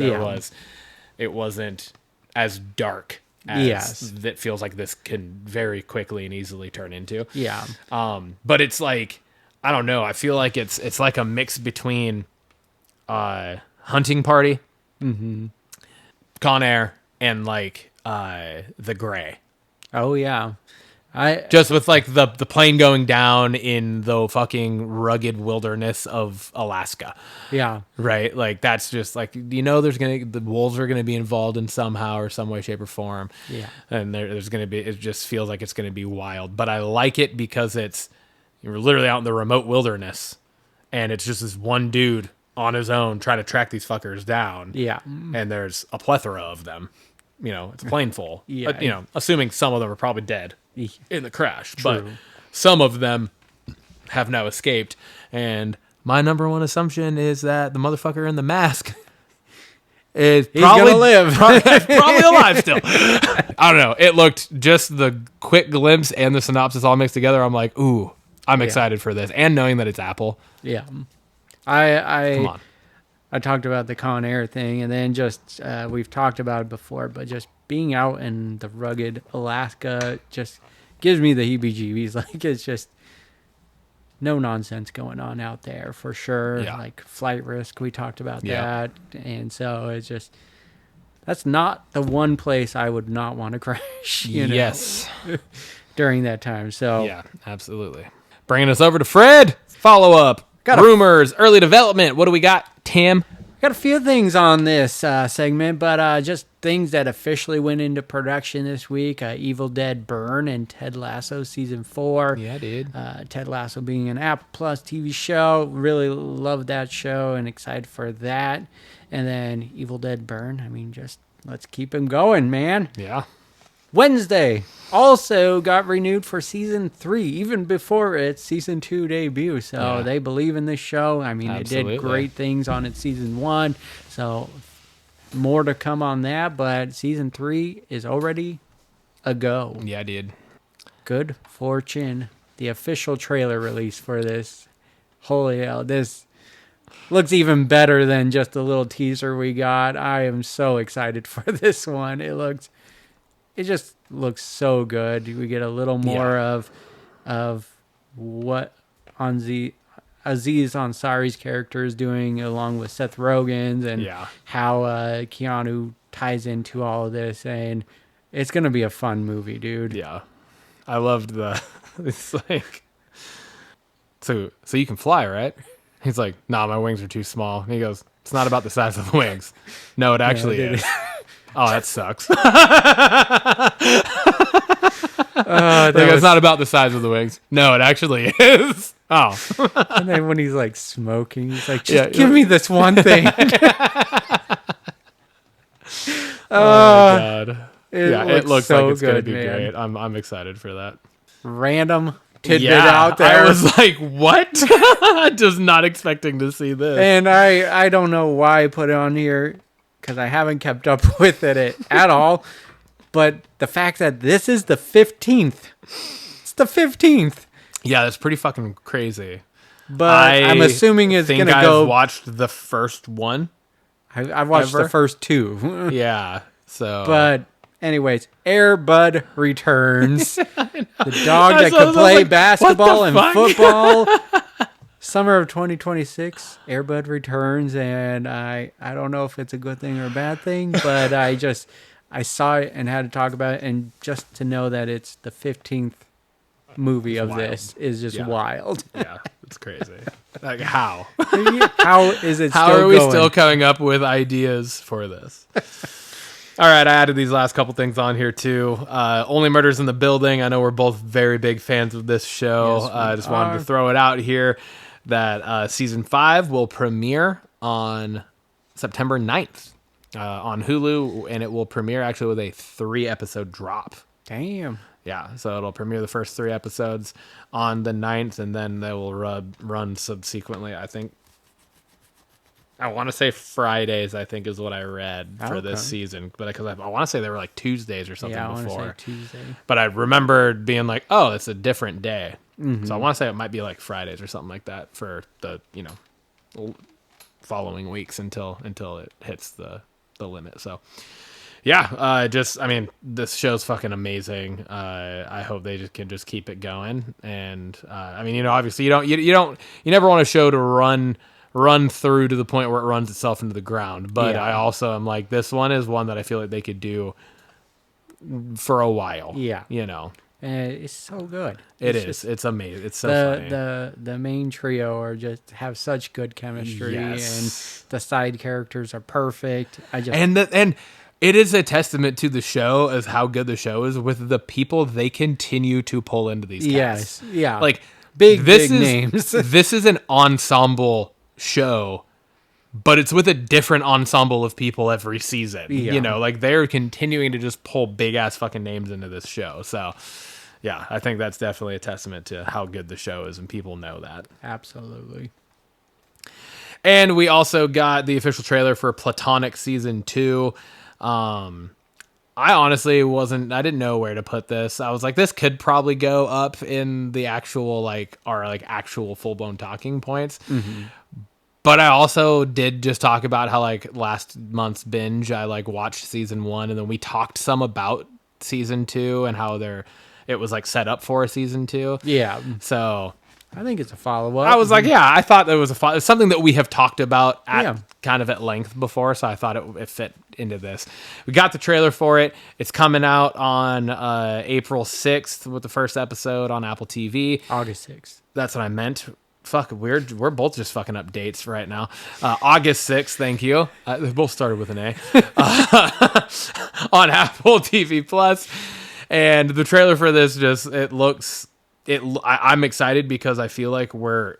It wasn't as dark as that feels like this can very quickly and easily turn into. Yeah. But it's like, I don't know. I feel like it's like a mix between Hunting Party, Con Air, and like The Gray. Oh yeah. Just with like the plane going down in the fucking rugged wilderness of Alaska. Yeah. Right? Like that's just like, the wolves are gonna be involved in somehow or some way, shape, or form. Yeah. And there's gonna be, it just feels like it's gonna be wild. But I like it because you're literally out in the remote wilderness and it's just this one dude on his own trying to track these fuckers down. Yeah. And there's a plethora of them. It's a plane full. Yeah. But, assuming some of them are probably dead in the crash. True. But some of them have now escaped. And my number one assumption is that the motherfucker in the mask is probably gonna live. probably alive still. I don't know. It looked, just the quick glimpse and the synopsis all mixed together. I'm like, ooh, I'm excited for this. And knowing that it's Apple. Yeah. Come I talked about the Con Air thing, and then just we've talked about it before, but just being out in the rugged Alaska just gives me the heebie-jeebies. Like, it's just no nonsense going on out there for sure. Yeah. Like flight risk, we talked about Yeah. that. And so it's just, that's not the one place I would not want to crash, Yes. during that time. So Yeah, absolutely. Bringing us over to Fred. Follow up. Rumors, early development. What do we got, Tim? got a few things on this segment, but just things that officially went into production this week. Evil Dead Burn and Ted Lasso Season 4. Yeah, dude. Ted Lasso being an Apple Plus TV show. Really loved that show and excited for that. And then Evil Dead Burn. I mean, just let's keep him going, man. Yeah. Wednesday also got renewed for Season 3, even before its Season 2 debut. So they believe in this show. I mean, Absolutely. It did great things on its Season 1. So more to come on that, but Season 3 is already a go. Yeah, dude. Good fortune. The official trailer release for this. Holy hell, this looks even better than just the little teaser we got. I am so excited for this one. It just looks so good. We get a little more of what Aziz Ansari's character is doing along with Seth Rogen's and how Keanu ties into all of this. And it's going to be a fun movie, dude. Yeah. I loved it's like, so you can fly, right? He's like, nah, my wings are too small. And he goes, it's not about the size of the wings. No, it actually is. Oh, that sucks. It's not about the size of the wings. No, it actually is. Oh. And then when he's like smoking, he's like, just give me this one thing. Oh, God. It looks so like it's going to good, be man. great. I'm excited for that. Random tidbit out there. I was like, what? Just not expecting to see this. And I don't know why I put it on here, because I haven't kept up with it at all. But the fact that this is the 15th. It's the 15th. Yeah, that's pretty fucking crazy. But I'm assuming it's going to go. I've watched the first one. I've watched the first two. Yeah, so. But anyways, Air Bud returns. The dog that could play basketball and football. Summer of 2026, Air Bud returns, and I don't know if it's a good thing or a bad thing, but I saw it and had to talk about it, and just to know that it's the 15th movie of this is just wild. Yeah, it's crazy. Like, how? How is it How still are we going? still coming up with ideas for this? All right, I added these last couple things on here too. Only Murders in the Building. I know we're both very big fans of this show. Yes, I just wanted to throw it out here that season 5 will premiere on September 9th on Hulu, and it will premiere actually with a 3-episode drop. Damn. Yeah, so it'll premiere the first 3 episodes on the 9th, and then they will run subsequently, I think. I want to say Fridays, I think, is what I read for this season. But because I want to say they were like Tuesdays or something before. I want to say Tuesday. But I remembered being like, oh, it's a different day. Mm-hmm. So I want to say it might be like Fridays or something like that for the, following weeks until it hits the limit. So, yeah, this show's fucking amazing. I hope they can keep it going. And, obviously you never want a show to run through to the point where it runs itself into the ground. But I also am like, this one is one that I feel like they could do for a while. Yeah. It's so good. It's amazing. It's so funny. The main trio have such good chemistry, and the side characters are perfect. And it is a testament to the show as how good the show is with the people they continue to pull into these casts. Yes. Yeah. Like big names. This is an ensemble show, but it's with a different ensemble of people every season. Yeah. They're continuing to just pull big ass fucking names into this show. So yeah, I think that's definitely a testament to how good the show is, and people know that. Absolutely. And we also got the official trailer for Platonic Season 2. I honestly I didn't know where to put this. I was like, this could probably go up in the actual, our actual full-blown talking points. Mm-hmm. But I also did just talk about how like last month's binge, I like watched season 1 and then we talked some about season 2 and how it was like set up for a season 2. Yeah. So I think it's a follow-up. I was like, yeah, I thought it was something that we have talked about Yeah. kind of at length before, so I thought it fit into this. We got the trailer for it. It's coming out on April 6th with the first episode on Apple TV. August 6th. That's what I meant. Fuck, we're both just fucking up dates right now. August 6th, thank you. They both started with an A. On Apple TV Plus. And the trailer for this I'm excited because I feel like you're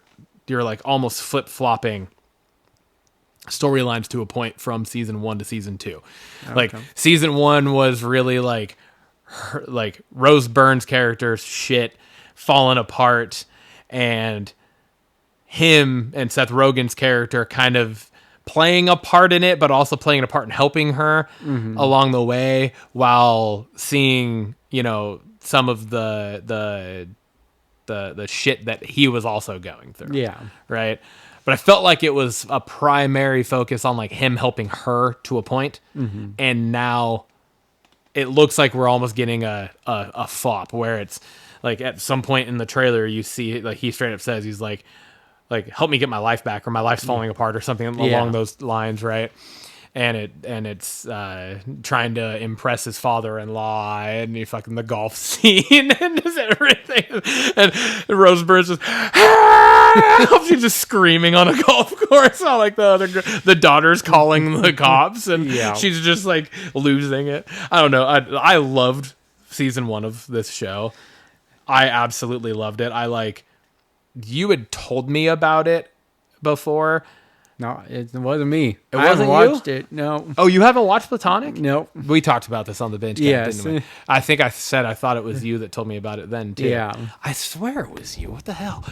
like almost flip-flopping storylines to a point from season 1 to season 2. Okay. Like season 1 was really like Rose Byrne's character's shit falling apart, and him and Seth Rogen's character kind of playing a part in it, but also playing a part in helping her along the way, while seeing, some of the shit that he was also going through. Yeah. Right. But I felt like it was a primary focus on like him helping her to a point. Mm-hmm. And now it looks like we're almost getting a flop where it's like at some point in the trailer, you see like he straight up says, he's like help me get my life back, or my life's falling apart, or something along those lines. Right. And it's trying to impress his father-in-law, and he fucking the golf scene and just everything. And Rose Byrne's just she's just screaming on a golf course. All like the daughter's calling the cops, and she's just like losing it. I don't know. I loved season 1 of this show. I absolutely loved it. You had told me about it before. No, it wasn't me. I haven't watched it. No. Oh, you haven't watched Platonic? No. We talked about this on the Bingecap, yes. didn't we? I think I said I thought it was you that told me about it then, too. Yeah. I swear it was you. What the hell?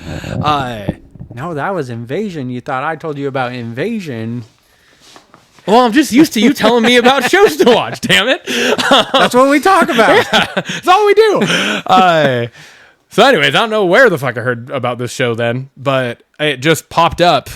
No, that was Invasion. You thought I told you about Invasion. Well, I'm just used to you telling me about shows to watch, damn it. That's what we talk about. That's all we do. So anyways, I don't know where the fuck I heard about this show then, but it just popped up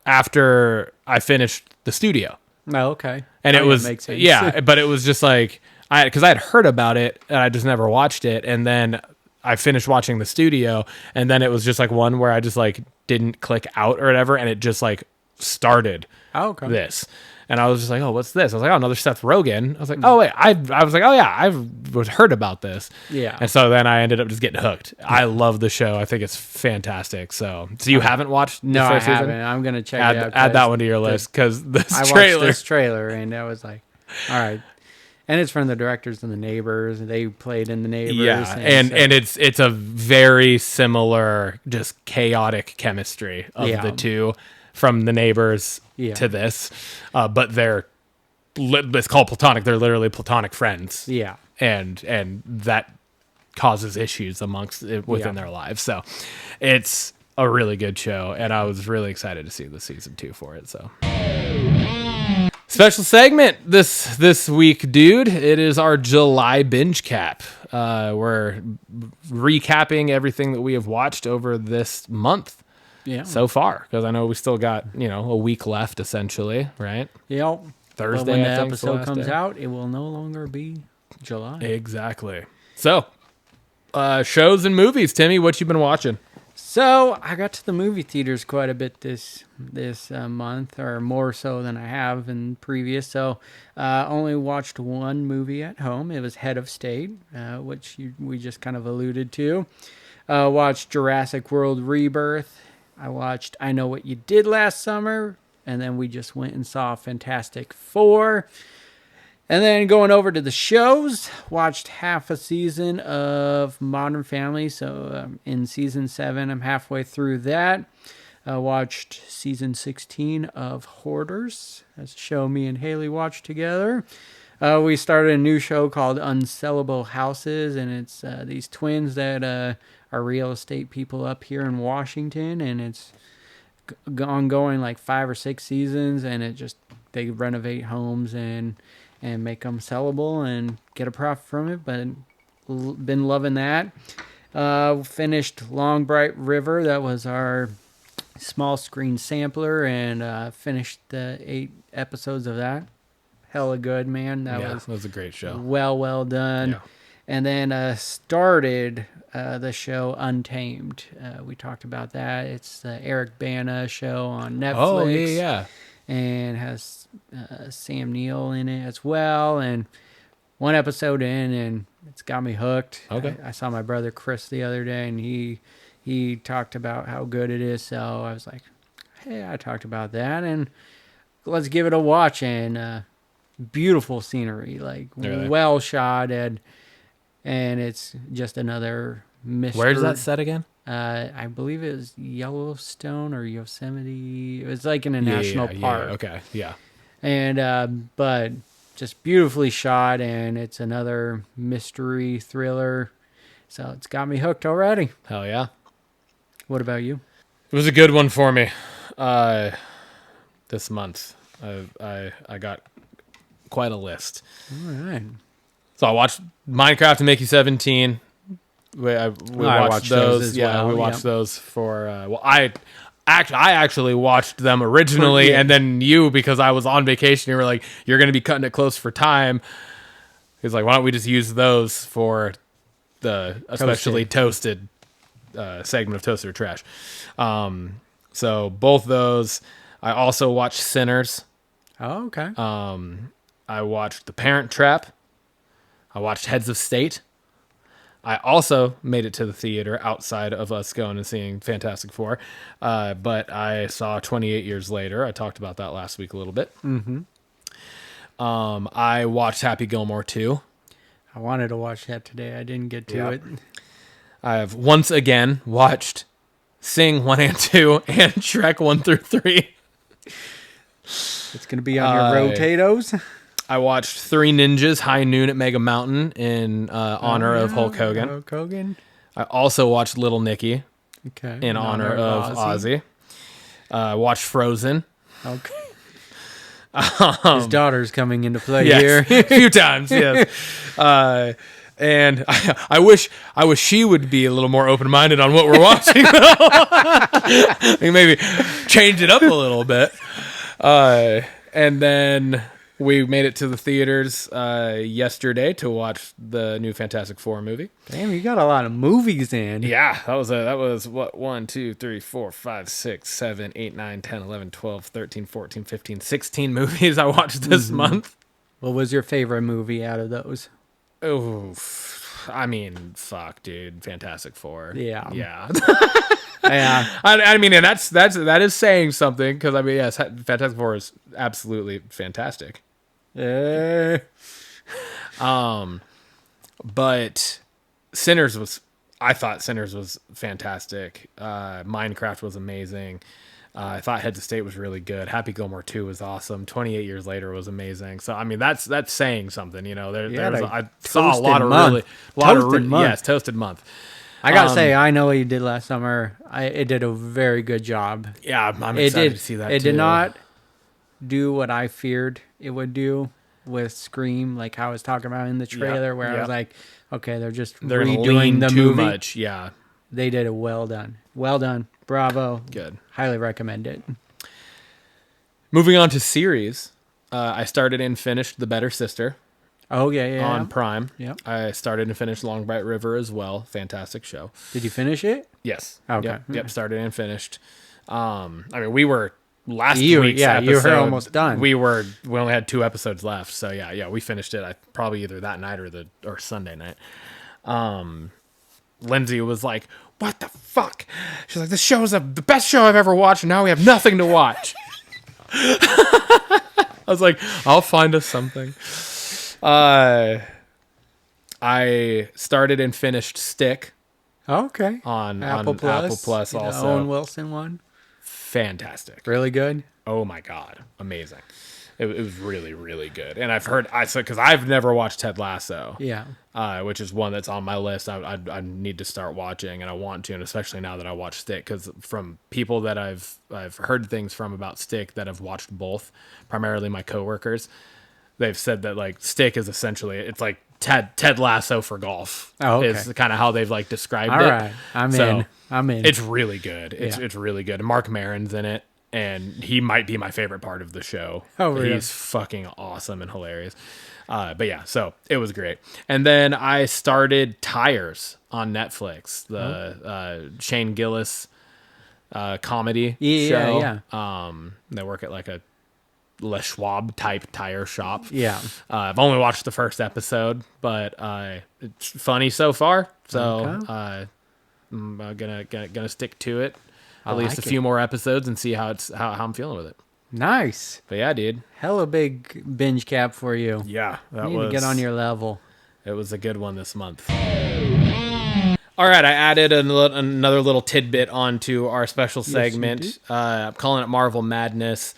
after I finished the studio. Oh, okay. And it was, makes sense. But it was just like, because I had heard about it and I just never watched it. And then I finished watching the studio, and then it was just like one where I just like didn't click out or whatever. And it just like started this. And I was just like, oh, what's this? I was like, oh, another Seth Rogen. I was like, oh, wait. I was like, oh, yeah, I've heard about this. Yeah. And so then I ended up just getting hooked. I love the show. I think it's fantastic. So you haven't watched the first season? No, I haven't. I'm going to check it out. Add that one to your list, because I watched this trailer, and I was like, all right. And it's from the directors and the Neighbors. They played in the Neighbors. Yeah, and it's a very similar, just chaotic chemistry of the two, from the Neighbors to this, but it's called Platonic. They're literally platonic friends. Yeah, and that causes issues within their lives. So it's a really good show, and I was really excited to see the season 2 for it. So special segment this week, dude. It is our July binge cap. We're recapping everything that we have watched over this month. Yeah. So far, because I know we still got a week left, essentially, right? Yep. Thursday. But when the episode comes out, it will no longer be July. Exactly. So, shows and movies, Timmy. What you been watching? So I got to the movie theaters quite a bit this month, or more so than I have in previous. So only watched one movie at home. It was Head of State, which we just kind of alluded to. Watched Jurassic World Rebirth. I watched I Know What You Did Last Summer, and then we just went and saw Fantastic Four. And then going over to the shows, watched half a season of Modern Family. So in season 7, I'm halfway through that. Watched season 16 of Hoarders. That's a show me and Haley watched together. We started a new show called Unsellable Houses, and it's these twins that are real estate people up here in Washington, and it's ongoing like 5 or 6 seasons, and they renovate homes and make them sellable and get a profit from it. But been loving that. Finished Long Bright River. That was our small screen sampler and finished the 8 episodes of that. Hella good, man. That was a great show. Well done. Yeah. And then started the show Untamed. We talked about that. It's the Eric Bana show on Netflix. Oh, yeah. And has Sam Neill in it as well. And one episode in, and it's got me hooked. Okay. I saw my brother Chris the other day, and he talked about how good it is. So I was like, hey, I talked about that, and let's give it a watch. And beautiful scenery, like Really? well shot, and it's just another mystery. Where's that set again? I believe it was Yellowstone or Yosemite. It was like in a national park. Yeah, okay, yeah. And but just beautifully shot, and it's another mystery thriller. So it's got me hooked already. Hell yeah. What about you? It was a good one for me. This month, I got quite a list. All right. So I watched Minecraft and Mickey 17. We watched those as yeah, well. we watched those for. I actually watched them originally, and then you, because I was on vacation, you were like, "You're going to be cutting it close for time." He's like, "Why don't we just use those for the especially toasted segment of Toasted or Trash?" So both those. I also watched Sinners. Oh, okay. I watched The Parent Trap. I watched Heads of State. I also made it to the theater outside of us going and seeing Fantastic Four. But I saw 28 Years Later. I talked about that last week a little bit. Mm-hmm. I watched Happy Gilmore 2. I wanted to watch that today. I didn't get to it. I have once again watched Sing 1 and 2 and Shrek 1 through 3. It's going to be on your rotatos. I watched Three Ninjas High Noon at Mega Mountain in honor of Hulk Hogan. Hulk Hogan. I also watched Little Nicky Okay. in honor of Ozzy. Watched Frozen. Okay. His daughter's coming into play here. A few times, yes. And I wish she would be a little more open-minded on what we're watching. Maybe change it up a little bit. And then we made it to the theaters yesterday to watch the new Fantastic Four movie. Damn, you got a lot of movies in. Yeah, that was what 1, 2, 3, 4, 5, 6, 7, 8, 9, 10, 11, 12, 13, 14, 15, 16 movies I watched this month. What was your favorite movie out of those? Oh, I mean, fuck, dude, Fantastic Four. Yeah. Yeah. Yeah. I mean, and that is saying something, because I mean, yes, Fantastic Four is absolutely fantastic. But I thought Sinners was fantastic. Minecraft was amazing. I thought Heads of State was really good. Happy Gilmore 2 was awesome. 28 Years Later was amazing. So I mean, that's saying something, you know. I saw a lot of toasted month. I gotta say, I know what you did last summer. It did a very good job. Yeah, I'm excited to see that. It did not do what I feared it would do with Scream, like how I was talking about in the trailer, where I was like, okay, they're redoing the too movie. Much. Yeah, they did it well done. Well done. Bravo. Good. Highly recommend it. Moving on to series, I started and finished The Better Sister. Oh, yeah. On Prime. Yep. I started and finished Long Bright River as well. Fantastic show. Did you finish it? Yes. Okay. Yep. Started and finished. I mean, we were last week's episode. You were almost done. We only had 2 episodes left. So yeah, we finished it. Probably either that night or Sunday night. Lindsay was like, "What the fuck?" She's like, "This show is the best show I've ever watched, and now we have nothing to watch." I was like, "I'll find us something." I started and finished Stick. Okay. On Apple Plus also. The Owen Wilson one. Fantastic. Really good. Oh my God. Amazing. It was really, really good. And I've heard, because I've never watched Ted Lasso. Yeah. Which is one that's on my list. I need to start watching, and I want to, and especially now that I watch Stick, because from people that I've heard things from about Stick that have watched both, primarily my coworkers, they've said that like Stick is essentially, it's like Ted Lasso for golf. Oh, okay. Is kind of how they've like described All it. right. I'm in. It's really good. Yeah. It's really good. Mark Maron's in it, and he might be my favorite part of the show. Oh, really? He's fucking awesome and hilarious. But yeah, so it was great. And then I started Tires on Netflix, the Shane Gillis comedy show. Yeah. They work at like a Les Schwab type tire shop. Yeah. I've only watched the first episode, but it's funny so far. So I'm gonna stick to it at least a few more episodes and see how I'm feeling with it. Nice. But yeah, dude. Hella big binge cap for you. Yeah, You need to get on your level. It was a good one this month. All right, I added another little tidbit onto our special segment. I'm calling it Marvel Madness.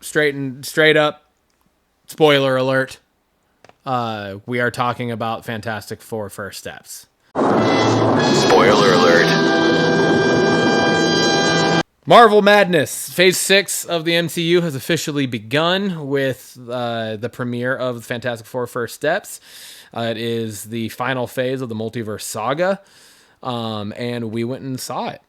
Straight up, spoiler alert. We are talking about Fantastic Four First Steps. Spoiler alert. Marvel Madness, Phase 6 of the MCU has officially begun with the premiere of Fantastic Four First Steps. It is the final phase of the multiverse saga, and we went and saw it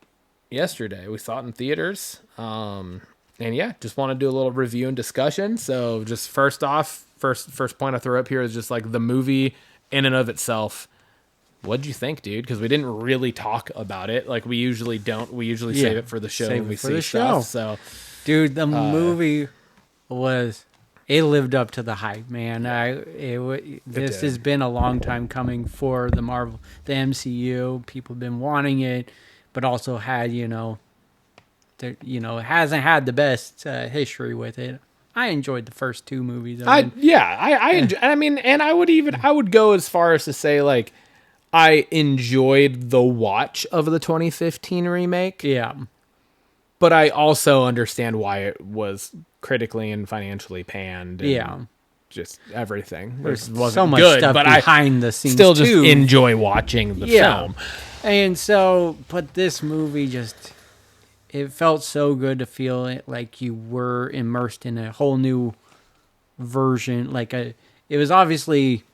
yesterday. We saw it in theaters, and yeah, just want to do a little review and discussion. So just first off, first point I throw up here is just like the movie in and of itself. What'd you think, dude? Because we didn't really talk about it. Like we usually don't. We usually save it for the show when we see stuff. So, dude, the movie it lived up to the hype, man. This has been a long time coming for the MCU. People have been wanting it, but also had it hasn't had the best history with it. I enjoyed the first two movies. I enjoy. I mean, and I would go as far as to say like, I enjoyed the watch of the 2015 remake. Yeah. But I also understand why it was critically and financially panned. And just everything. There's wasn't so much good, stuff but behind the scenes still just too. enjoy watching the film. And so, but this movie it felt so good to feel like you were immersed in a whole new version. It was obviously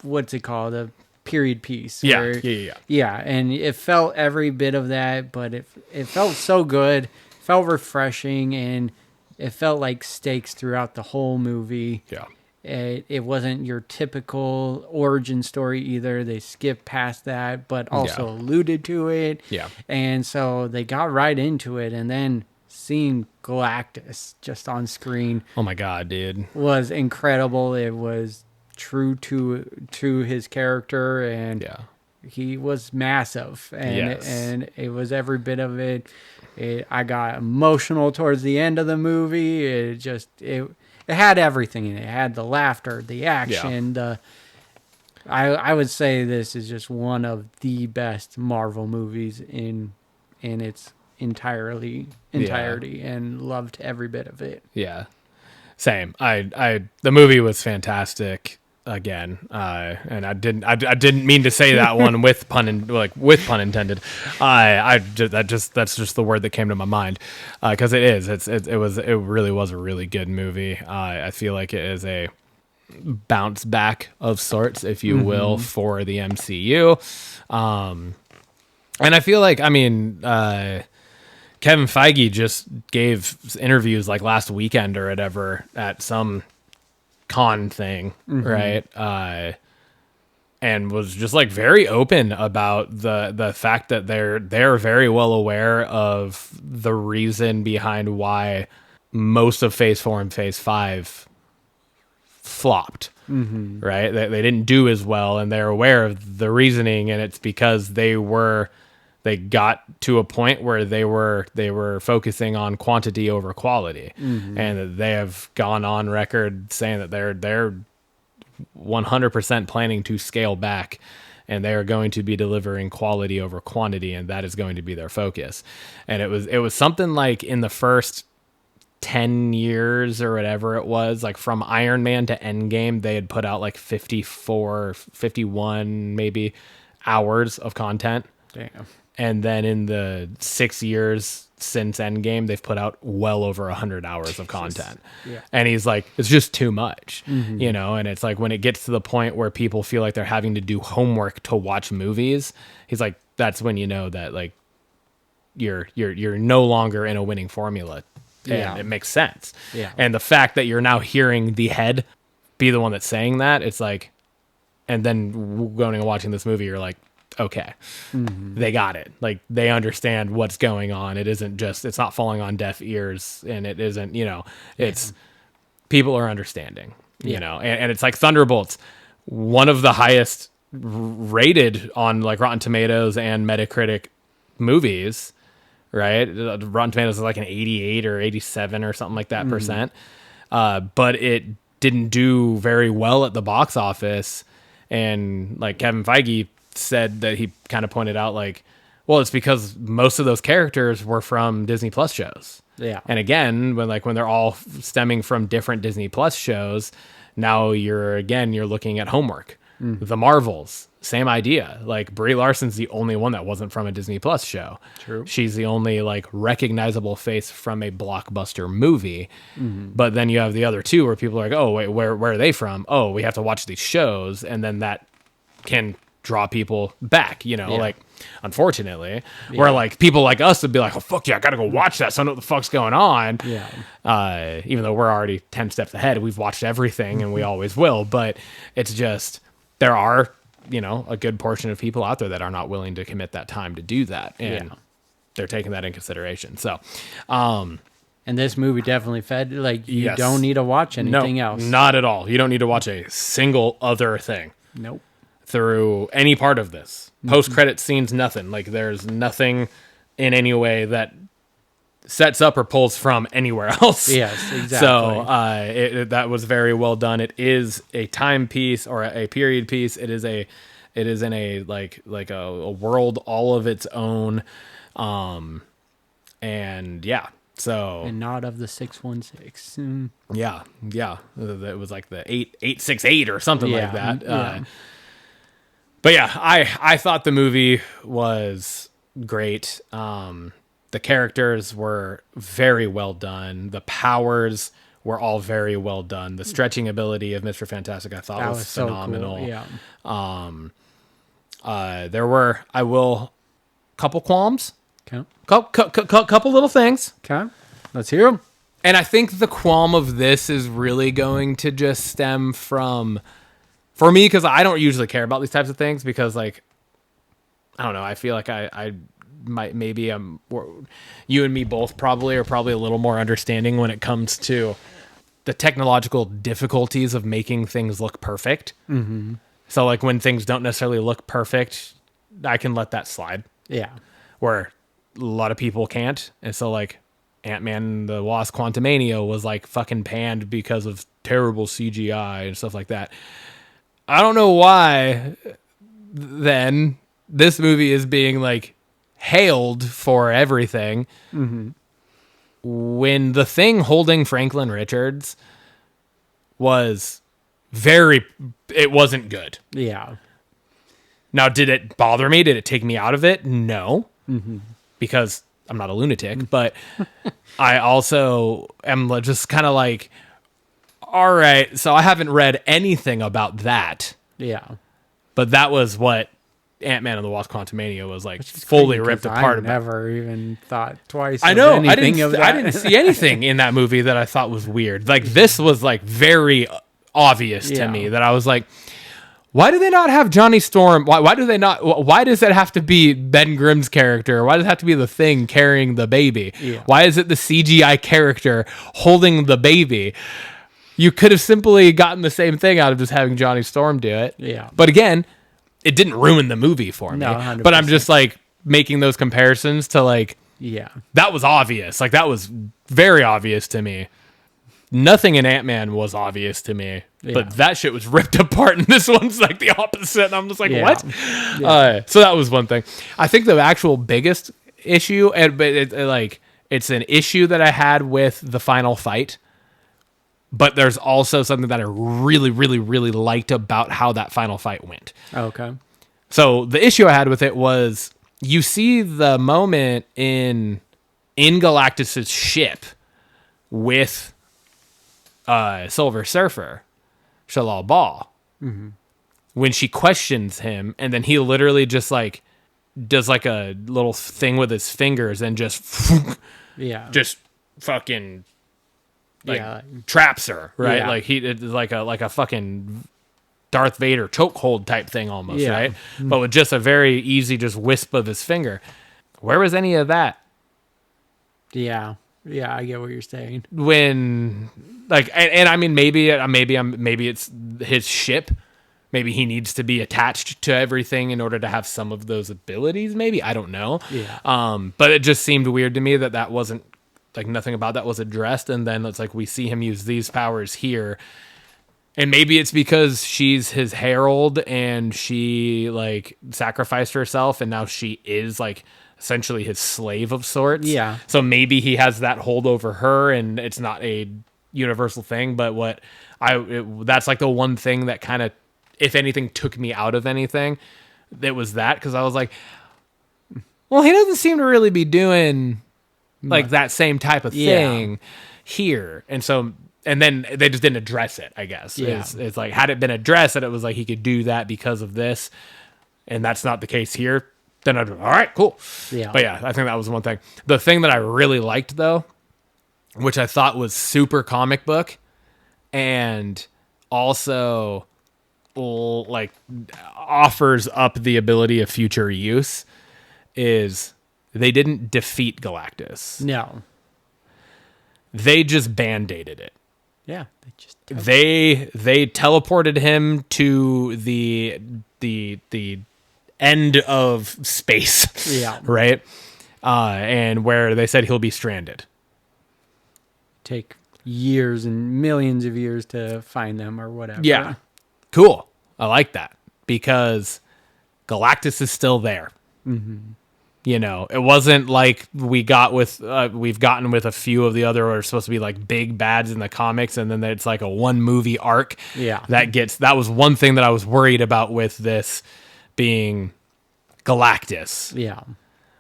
what's it called? A period piece. Yeah, where, yeah. Yeah, and it felt every bit of that, but it felt so good, felt refreshing, and it felt like stakes throughout the whole movie. Yeah. It wasn't your typical origin story either. They skipped past that, but also alluded to it. Yeah. And so they got right into it, and then seeing Galactus just on screen. Oh my God, dude. Was incredible. It was true to his character, and he was massive, and it was every bit of it. I got emotional towards the end of the movie. It had everything in it. It had the laughter, the action, I would say this is just one of the best Marvel movies in its entirety, and loved every bit of it. Yeah. Same. The movie was fantastic. Again, and I didn't mean to say that one with pun intended. That's just the word that came to my mind, because it really was a really good movie. I feel like it is a bounce back of sorts, if you will, for the MCU. And I feel like, Kevin Feige just gave interviews like last weekend or whatever at some con thing, right? And was just like very open about the fact that they're very well aware of the reason behind why most of Phase 4 and Phase 5 flopped, right? They didn't do as well, and they're aware of the reasoning, and it's because they got to a point where they were focusing on quantity over quality, and they have gone on record saying that they're 100% planning to scale back, and they are going to be delivering quality over quantity, and that is going to be their focus. And it was something like in the first 10 years or whatever it was, like from Iron Man to Endgame, they had put out like 51 maybe hours of content. Damn. And then in the 6 years since Endgame, they've put out well over 100 hours of content. Yeah. And he's like, it's just too much, you know? And it's like, when it gets to the point where people feel like they're having to do homework to watch movies, he's like, that's when you know that like you're no longer in a winning formula. And it makes sense. Yeah. And the fact that you're now hearing the head be the one that's saying that, it's like, and then going and watching this movie, you're like, okay, they got it. Like, they understand what's going on. It isn't just, it's not falling on deaf ears, and it isn't, you know, it's, people are understanding, you know, and it's like Thunderbolts, one of the highest rated on like Rotten Tomatoes and Metacritic movies, right? Rotten Tomatoes is like an 88 or 87 or something like that percent. But it didn't do very well at the box office. And like Kevin Feige said that he kind of pointed out like, well, it's because most of those characters were from Disney Plus shows. Yeah. And again, when they're all stemming from different Disney Plus shows, now you're looking at homework. The Marvels, same idea. Like, Brie Larson's the only one that wasn't from a Disney Plus show. True. She's the only like recognizable face from a blockbuster movie. But then you have the other two where people are like, oh wait, where are they from? Oh, we have to watch these shows, and then that can draw people back, you know, like, unfortunately, where like people like us would be like, oh fuck yeah, I gotta go watch that, so I know what the fuck's going on. Even though we're already 10 steps ahead, we've watched everything and we always will, but it's just, there are, you know, a good portion of people out there that are not willing to commit that time to do that, and they're taking that in consideration. So and this movie definitely fed, like, you don't need to watch anything else. Not at all. You don't need to watch a single other thing. Nope. Through any part of this. Post-credit scenes, nothing. Like, there's nothing in any way that sets up or pulls from anywhere else. Yes, exactly. So that was very well done. It is a time piece or a period piece. It is in a like a world all of its own. And yeah. So, and not of the 616. Yeah. It was like the 868 or something like that. But yeah, I thought the movie was great. The characters were very well done. The powers were all very well done. The stretching ability of Mr. Fantastic, I thought, was phenomenal. So cool. Yeah. There were, couple qualms. Okay. Couple little things. Okay. Let's hear them. And I think the qualm of this is really going to just stem from, for me, because I don't usually care about these types of things, because like, I don't know, I feel like I might, maybe you and me both probably are probably a little more understanding when it comes to the technological difficulties of making things look perfect. So like, when things don't necessarily look perfect, I can let that slide. Yeah. Where a lot of people can't. And so like, Ant-Man and the Wasp Quantumania was like fucking panned because of terrible CGI and stuff like that. I don't know why then this movie is being like hailed for everything when the thing holding Franklin Richards was it wasn't good. Yeah. Now, did it bother me? Did it take me out of it? No, because I'm not a lunatic, but I also am just kind of like, all right, so I haven't read anything about that. Yeah. But that was what Ant-Man and the Wasp Quantumania was like, fully ripped apart. I never even thought twice. I know. I didn't see anything in that movie that I thought was weird. Like, this was like very obvious to me that I was like, why do they not have Johnny Storm? Why do they not? Why does it have to be Ben Grimm's character? Why does it have to be the Thing carrying the baby? Yeah. Why is it the CGI character holding the baby? You could have simply gotten the same thing out of just having Johnny Storm do it. Yeah. But again, it didn't ruin the movie for me. No, 100%. But I'm just like making those comparisons to like, that was obvious. Like, that was very obvious to me. Nothing in Ant-Man was obvious to me, but that shit was ripped apart, and this one's like the opposite, and I'm just like, what? So that was one thing. I think the actual biggest issue, it's an issue that I had with the final fight, but there's also something that I really, really, really liked about how that final fight went. Okay. So the issue I had with it was, you see the moment in Galactus's ship with Silver Surfer, Shalal Ball, when she questions him, and then he literally just like does like a little thing with his fingers and just just fucking traps her, right? Yeah. Like it's like a fucking Darth Vader chokehold type thing almost, right? But with just a very easy just wisp of his finger. Where was any of that? Yeah, I get what you're saying. When like, and I mean, maybe it's his ship. Maybe he needs to be attached to everything in order to have some of those abilities. Maybe, I don't know. Yeah. But it just seemed weird to me that wasn't like, nothing about that was addressed. And then it's like we see him use these powers here. And maybe it's because she's his herald and she like sacrificed herself, and now she is like essentially his slave of sorts. Yeah. So maybe he has that hold over her, and it's not a universal thing. But that's like the one thing that kind of, if anything, took me out of anything. It was that, because I was like, well, he doesn't seem to really be doing like that same type of thing here, and then they just didn't address it, I guess. Yeah. It's like, had it been addressed that it was like he could do that because of this, and that's not the case here, then I'd be, all right, cool. Yeah. But yeah, I think that was one thing. The thing that I really liked, though, which I thought was super comic book, and also like offers up the ability of future use, is they didn't defeat Galactus. No. They just band-aided it. Yeah. They teleported him to the end of space. Yeah. Right? And where they said he'll be stranded. Take years and millions of years to find them or whatever. Yeah. Cool. I like that, because Galactus is still there. You know, it wasn't like we've gotten with a few of the other, are supposed to be like big bads in the comics, and then it's like a one movie arc. Yeah. That was one thing that I was worried about with this being Galactus. Yeah.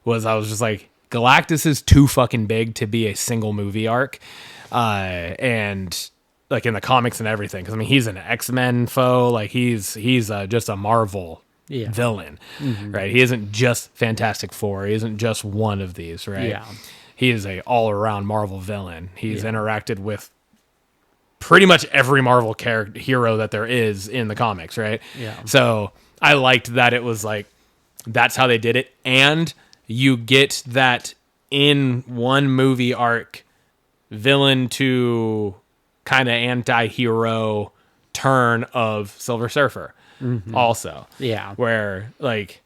I was just like, Galactus is too fucking big to be a single movie arc. And like in the comics and everything, because I mean, he's an X-Men foe, like he's just a Marvel villain, right? He isn't just Fantastic Four. He isn't just one of these, right? Yeah. He is a all-around Marvel villain. He's interacted with pretty much every Marvel hero that there is in the comics, right? Yeah. So I liked that it was like, that's how they did it, and you get that in one movie arc, villain to kind of anti-hero turn of Silver Surfer. Also. Yeah. Where, like,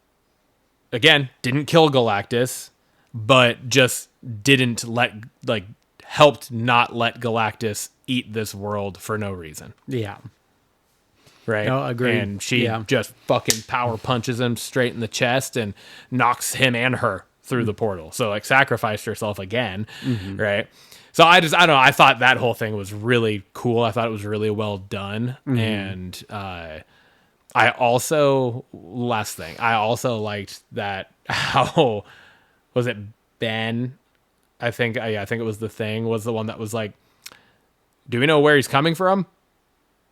again, didn't kill Galactus, but just didn't helped not let Galactus eat this world for no reason. Yeah. Right? No, agreed. And she just fucking power punches him straight in the chest and knocks him and her through the portal. So, like, sacrificed herself again, right? So I don't know. I thought that whole thing was really cool. I thought it was really well done. And I also liked that, how was it, Ben? I think it was the Thing, was the one that was like, do we know where he's coming from?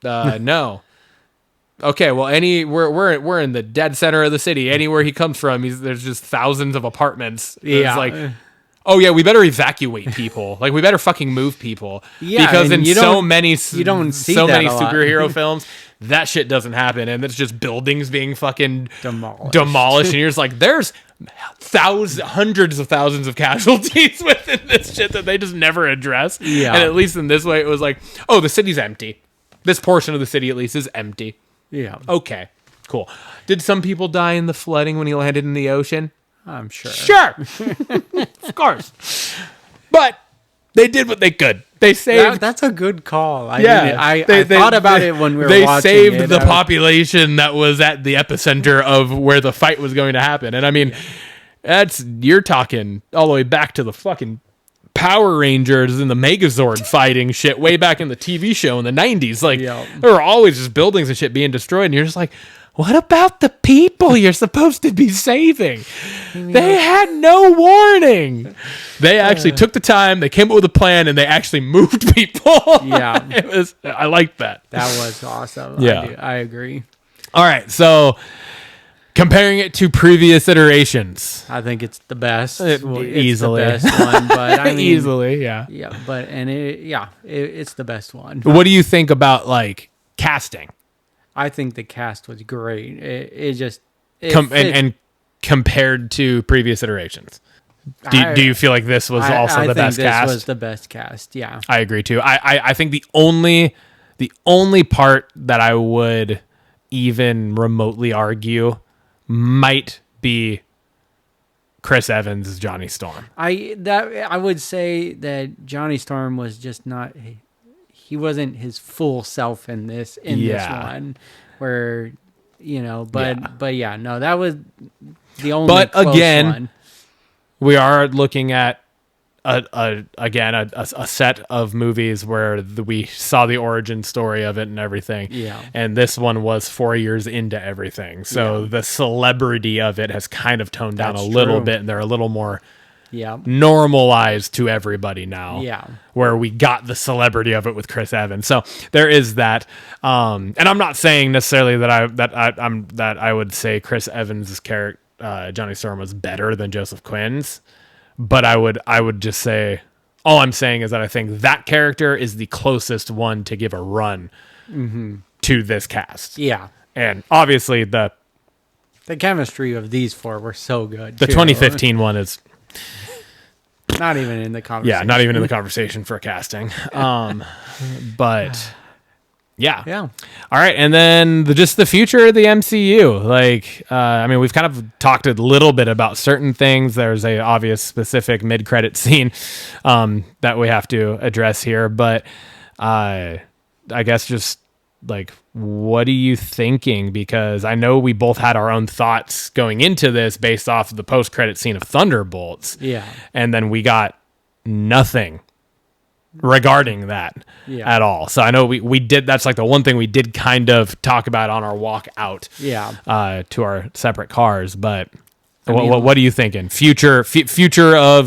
No. Okay, well, we're in the dead center of the city. Anywhere he comes from, there's just thousands of apartents. Yeah. It's like, oh yeah, we better evacuate people. Like, we better fucking move people. Yeah, because and in you so don't many see that a lot. superhero films, that shit doesn't happen, and it's just buildings being fucking Demolished. and you're just like, there's hundreds of thousands of casualties within this shit that they just never address. Yeah. And at least in this way, it was like, oh, the city's empty. This portion of the city, at least, is empty. Yeah. Okay, cool. Did some people die in the flooding when he landed in the ocean? I'm sure. Sure. Of course. But they did what they could. They saved... That's a good call. I thought about it when we were watching saved it. the population that was at the epicenter of where the fight was going to happen. And I mean, you're talking all the way back to the fucking Power Rangers and the Megazord fighting shit way back in the TV show in the 90s. Like, there were always just buildings and shit being destroyed. And you're just like, what about the people you're supposed to be saving? They had no warning. They actually took the time, they came up with a plan, and they actually moved people. Yeah. I liked that. That was awesome. Yeah. I agree. All right, so comparing it to previous iterations. I think it's the best. Easily. It's the best one, but I mean, Easily, yeah. Yeah, it's the best one. What do you think about, like, casting? I think the cast was great. And compared to previous iterations. Do you feel like this was also the best cast? This was the best cast, yeah. I agree too. I think the only part that I would even remotely argue might be Chris Evans as Johnny Storm. I would say that Johnny Storm was just not. He wasn't his full self in this one, where but yeah, no, that was the only. But close again, one. We are looking at a set of movies where we saw the origin story of it and everything. Yeah. And this one was 4 years into everything. So the celebrity of it has kind of toned down a little bit, and they're a little more normalized to everybody now. Yeah. Where we got the celebrity of it with Chris Evans. So there is that. And I'm not saying necessarily that I would say Chris Evans' character Johnny Storm was better than Joseph Quinn's. But I would just say, all I'm saying is that I think that character is the closest one to give a run to this cast. Yeah. And obviously the chemistry of these four were so good. The 2015 one is not even in the conversation. Yeah, not even in the conversation for casting. But yeah. All right, and then just the future of the MCU. Like, I mean, we've kind of talked a little bit about certain things. There's a obvious specific mid-credit scene that we have to address here. But I guess just, like, what are you thinking? Because I know we both had our own thoughts going into this based off of the post-credit scene of Thunderbolts. Yeah. And then we got nothing regarding that at all. So I know we did, that's like the one thing we did kind of talk about on our walk out to our separate cars. But what are you thinking? Future of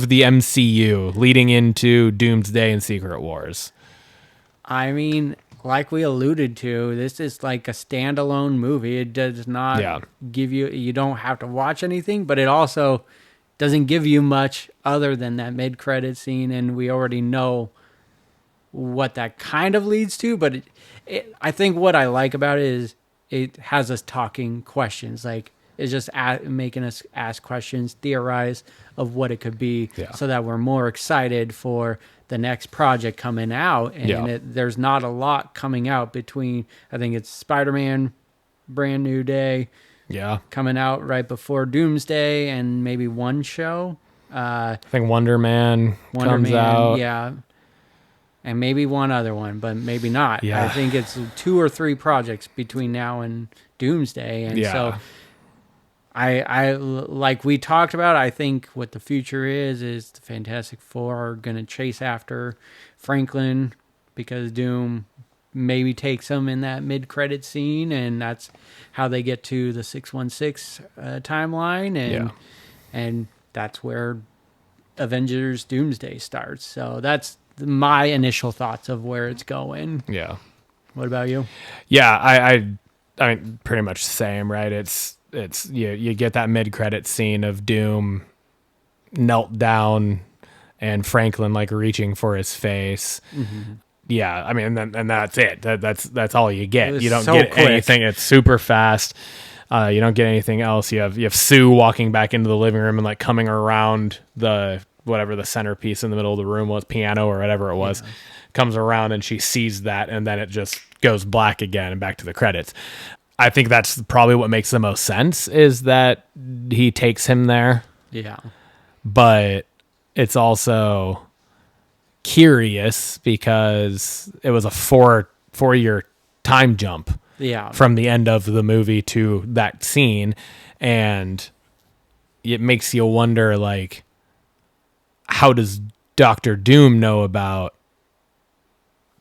the MCU leading into Doomsday and Secret Wars. I mean, like we alluded to, this is like a standalone movie. It does not give you don't have to watch anything, but it also doesn't give you much other than that mid-credit scene, and we already know what that kind of leads to. But I think what I like about it is it has us talking questions. Like, it's just making us ask questions, theorize of what it could be, so that we're more excited for the next project coming out. And there's not a lot coming out between, I think it's Spider-Man, Brand New Day, coming out right before Doomsday, and maybe one show. I think Wonder Man comes out. And maybe one other one, but maybe not. I think it's 2 or 3 projects between now and Doomsday. And so I like we talked about, I think what the future is the Fantastic Four are going to chase after Franklin, because Doom maybe takes him in that mid-credit scene, and that's how they get to the 616 timeline, and that's where Avengers Doomsday starts. So that's my initial thoughts of where it's going. Yeah. What about you? Yeah, I mean, pretty much the same, right? It's you get that mid-credit scene of Doom knelt down and Franklin like reaching for his face. Yeah, I mean, and that's it. That's all you get. You don't get anything. It's super fast. You don't get anything else. You have Sue walking back into the living room and like coming around the whatever the centerpiece in the middle of the room was, piano or whatever it was, comes around and she sees that, and then it just goes black again and back to the credits. I think that's probably what makes the most sense, is that he takes him there. Yeah. But it's also curious because it was a four-year time jump from the end of the movie to that scene, and it makes you wonder, like, how does Dr. Doom know about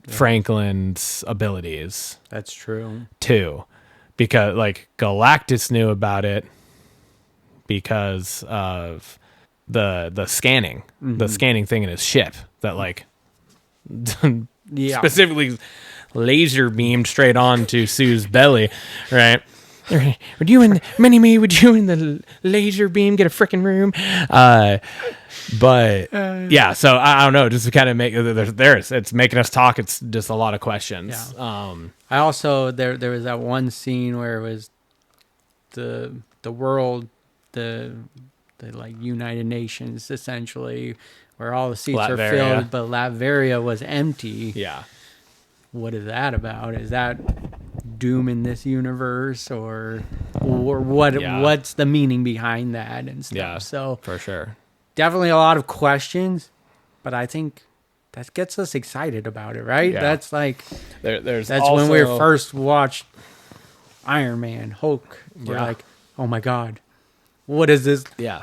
Franklin's abilities? That's true. Too. because like Galactus knew about it because of the scanning, the scanning thing in his ship that like Yeah. specifically laser beamed straight onto Sue's belly, right? Would you and Mini-Me, would you and the laser beam get a freaking room? But yeah, so I don't know, just to kind of make it's making us talk. It's just a lot of questions. Yeah. I also there was that one scene where it was the world, the like United Nations essentially, where all the seats are Latveria. filled, but Latveria was empty. Yeah. What is that about? Is that doom in this universe, or what? Yeah. What's the meaning behind that and stuff? Yeah, So for sure. definitely a lot of questions, but I think that gets us excited about it, right? Yeah. That's like There's that's also, when we first watched Iron Man, Hulk. We're Yeah. like, oh my god, what is this? Yeah.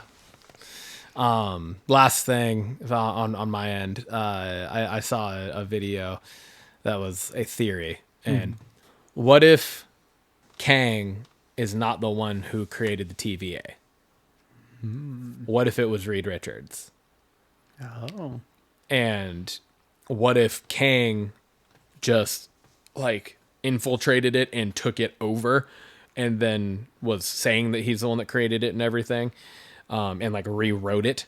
Last thing on my end, I saw a video that was a theory, and what if Kang is not the one who created the TVA? What if it was Reed Richards? Oh, And what if Kang just like infiltrated it and took it over and then was saying that he's the one that created it and everything, and like rewrote it,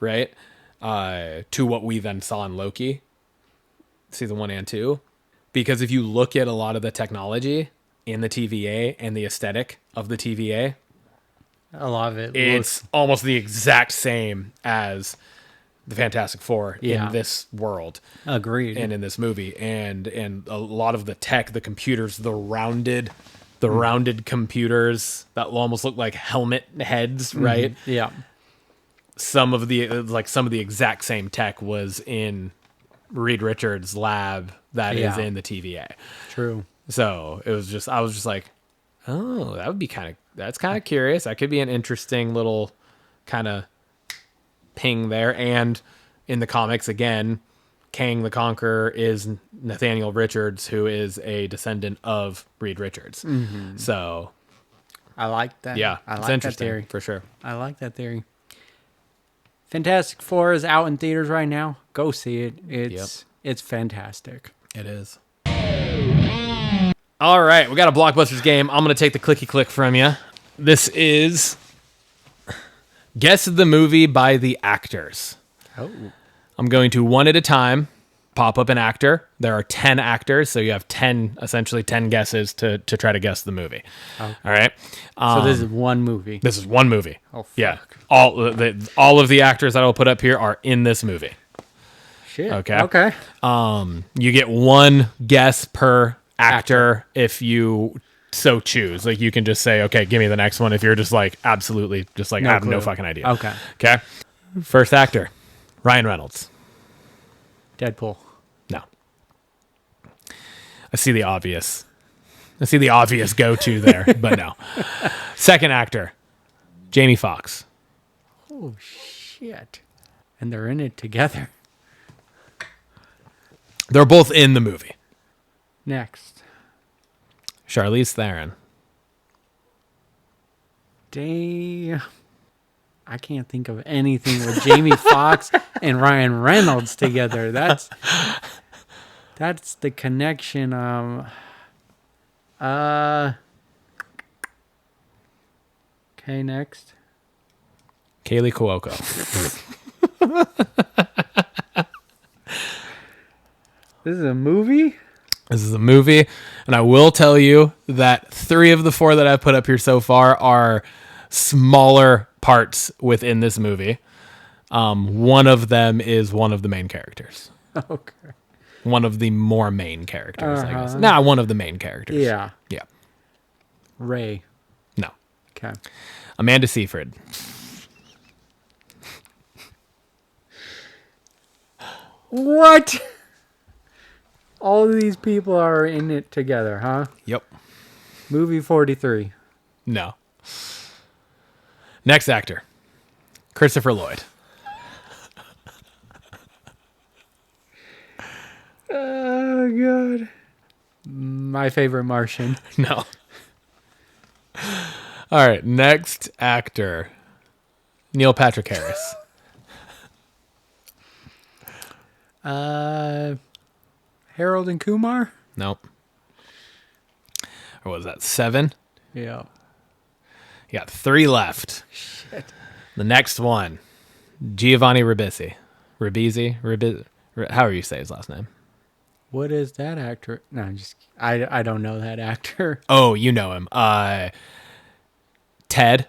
right? To what we then saw in Loki, season 1 and 2. Because if you look at a lot of the technology in the TVA and the aesthetic of the TVA, a lot of it. it's almost the exact same as the Fantastic Four Yeah. in this world Agreed. and in this movie, and a lot of the tech, the computers, the rounded computers that almost look like helmet heads, right? Yeah. Some of the exact same tech was in Reed Richards' lab that is Yeah. in the TVA. True. So I was just like, oh, that's kind of curious. That could be an interesting little kind of ping there. And in the comics, again, Kang the Conqueror is Nathaniel Richards, who is a descendant of Reed Richards. So I like that. yeah, I it's like that interesting theory. for sure. I like that theory. Fantastic Four is out in theaters right now. Go see it. It's fantastic. It is. All right, we got a Blockbusters game. I'm going to take the clicky click from you. This is Guess the Movie by the Actors. Oh. I'm going to one at a time pop up an actor. There are 10 actors, so you have essentially 10 guesses to try to guess the movie. Okay. All right. So this is one movie. This is one movie. Oh, fuck. Yeah. All of the actors that I'll put up here are in this movie. Shit. Okay. Okay. You get one guess per actor if you so choose. Like you can just say, okay, give me the next one if you're just like absolutely just like I have no clue. fucking idea. Okay. Okay. First actor, Ryan Reynolds. Deadpool. No. I see the obvious go-to there, but no. Second actor, Jamie Foxx. Oh shit. And they're in it together. They're both in the movie. Next. Charlize Theron. Damn. I can't think of anything with Jamie Foxx and Ryan Reynolds together. That's the connection. Okay, next. Kaylee Cuoco. This is a movie? This is a movie, and I will tell you that 3 of the 4 that I've put up here so far are smaller parts within this movie. One of them is one of the main characters. Okay. One of the more main characters, I guess. Nah, one of the main characters. Yeah. Yeah. Ray. No. Okay. Amanda Seyfried. What? All of these people are in it together, huh? Yep. Movie 43. No. Next actor. Christopher Lloyd. Oh, God. My favorite Martian. No. All right, next actor, Neil Patrick Harris. Harold and Kumar? Nope. Or was that 7? Yeah. You got 3 left. Shit. The next one, Giovanni Ribisi. However you say his last name. What is that actor? No, I don't know that actor. Oh, you know him. Ted.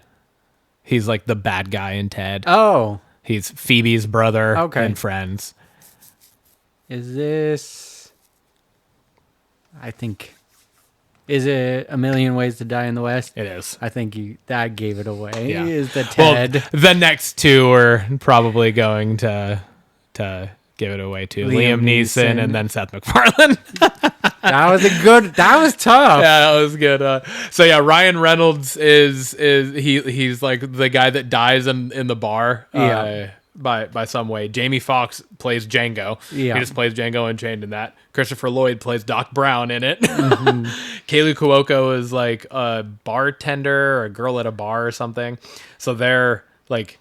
He's like the bad guy in Ted. Oh. He's Phoebe's brother Okay. in Friends. Is this... I think... Is it A Million Ways to Die in the West? It is. I think that gave it away. Yeah. Is the Ted. Well, the next 2 are probably going to give it away too. Liam Neeson and then Seth MacFarlane. That was tough. Yeah, that was good. So yeah, Ryan Reynolds is he's like the guy that dies in the bar. By some way. Jamie Foxx plays Django. Yeah. He just plays Django Unchained in that. Christopher Lloyd plays Doc Brown in it. Mm-hmm. Kaylee Cuoco is like a bartender or a girl at a bar or something. So they're like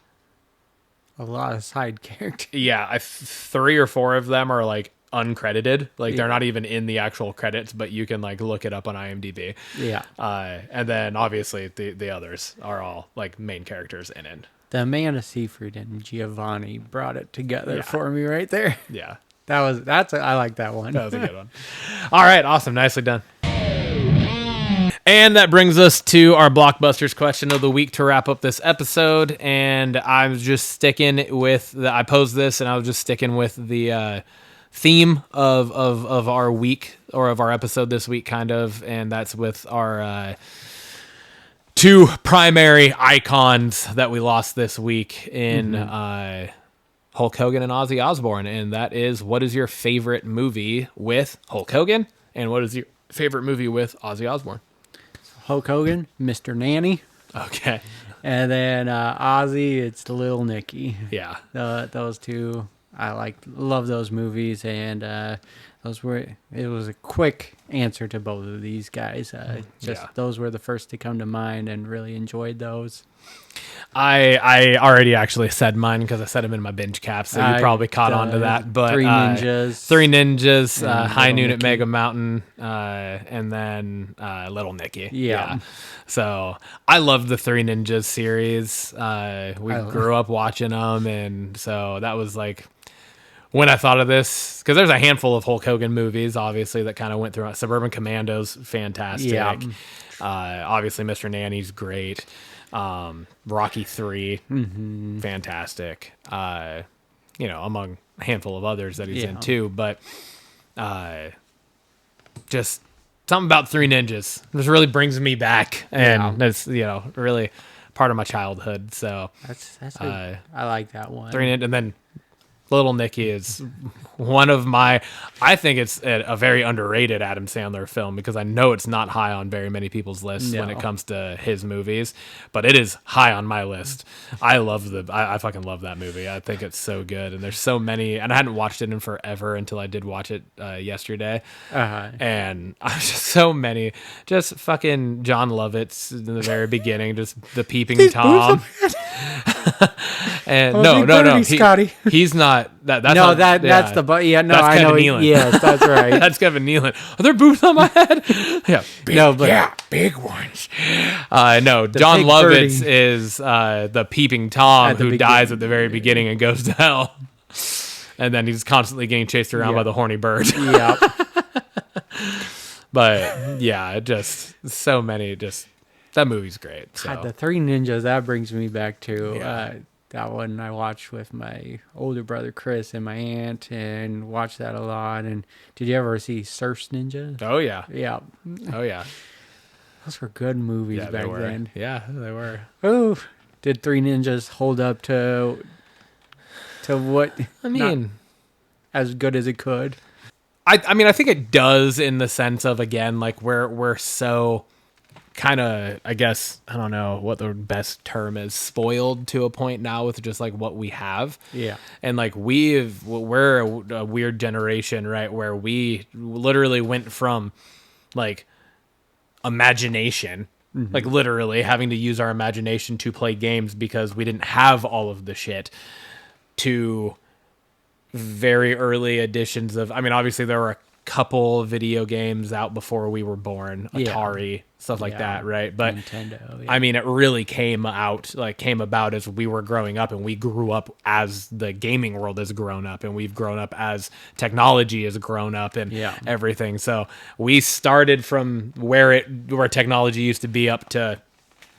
A lot of side characters. yeah, 3 or 4 of them are like uncredited. Like they're not even in the actual credits, but you can like look it up on IMDb. Yeah. And then obviously the others are all like main characters in it. The Amanda Seyfried and Giovanni brought it together Yeah. for me right there. Yeah. I like that one. That was a good one. All right, awesome. Nicely done. And that brings us to our Blockbusters question of the week to wrap up this episode. And I'm just sticking with I posed this, and I was just sticking with the theme of our week or of our episode this week, kind of. And that's with our 2 primary icons that we lost this week in Hulk Hogan and Ozzy Osbourne. And that is, what is your favorite movie with Hulk Hogan? And what is your favorite movie with Ozzy Osbourne? Hulk Hogan, Mr. Nanny. Okay. And then Ozzy, it's Lil Nicky. Yeah. Those 2, I love those movies, and it was a quick answer to both of these guys. Those were the first to come to mind, and really enjoyed those. I already actually said mine because I said them in my Bingecap, so you probably caught on to that. But Three Ninjas. Three Ninjas, High Little Noon at Nicky. Mega Mountain, and then Little Nicky. Yeah. So I love the Three Ninjas series. We grew up watching them, and so that was like when I thought of this, because there's a handful of Hulk Hogan movies, obviously, that kind of went through. Suburban Commando's fantastic. Yeah. Obviously, Mr. Nanny's great. Rocky 3, fantastic. Among a handful of others that he's in too. But just something about Three Ninjas just really brings me back, and that's really part of my childhood. So I like that one. Three Ninjas, and then Little Nicky is one of my, I think it's a very underrated Adam Sandler film, because I know it's not high on very many people's lists when it comes to his movies, but it is high on my list. I fucking love that movie. I think it's so good, and there's so many, and I hadn't watched it in forever until I did watch it yesterday, and I was just so many, just fucking John Lovitz in the very beginning, just the peeping Tom. And no, Scotty. He's not that's No, not, that's the yeah. No, that's I Kevin know. Nealon. Yes, that's right. That's Kevin Nealon. Are there boobs on my head? Yeah, Big ones. no, John big Lovitz birdie. is the peeping Tom At the who beginning. dies at the very beginning and goes to hell, and then he's constantly getting chased around by the horny bird. Yeah. But yeah, just so many. Just that movie's great. So. God, the Three Ninjas, that brings me back to Yeah. that one I watched with my older brother Chris and my aunt, and watched that a lot. And did you ever see Surf's Ninja? Oh yeah, Yeah, oh yeah, those were good movies yeah. They back were. then. Yeah, they were. Oh, did Three Ninjas hold up to what? I mean, as good as it could. I mean, I think it does, in the sense of, again, like we're so kind of, I guess, I don't know what the best term is, spoiled to a point now with just like what we have. Yeah. And like we're a weird generation, right? Where we literally went from like imagination like literally having to use our imagination to play games because we didn't have all of the shit, to very early editions of, I mean, obviously there were a couple video games out before we were born, Atari, stuff like that, right? But Nintendo, I mean, it really came about as we were growing up, and we grew up as the gaming world has grown up, and we've grown up as technology has grown up and everything. So we started from where technology used to be up to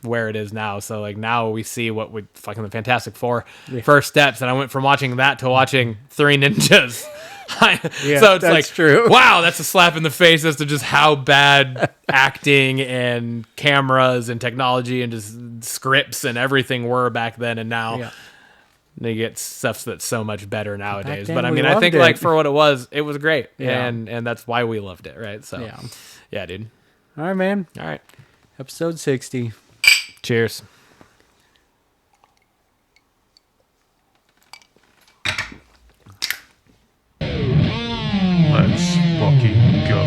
where it is now. So like now we see what we fucking the Fantastic Four first steps, and I went from watching that to watching Three Ninjas. So it's like, true. Wow, that's a slap in the face as to just how bad acting and cameras and technology and just scripts and everything were back then, and now they get stuff that's so much better nowadays. But I mean, I think like for what it was great, and that's why we loved it, right? So yeah, dude. All right, man. All right, Episode 60. cheers. Let's fucking go.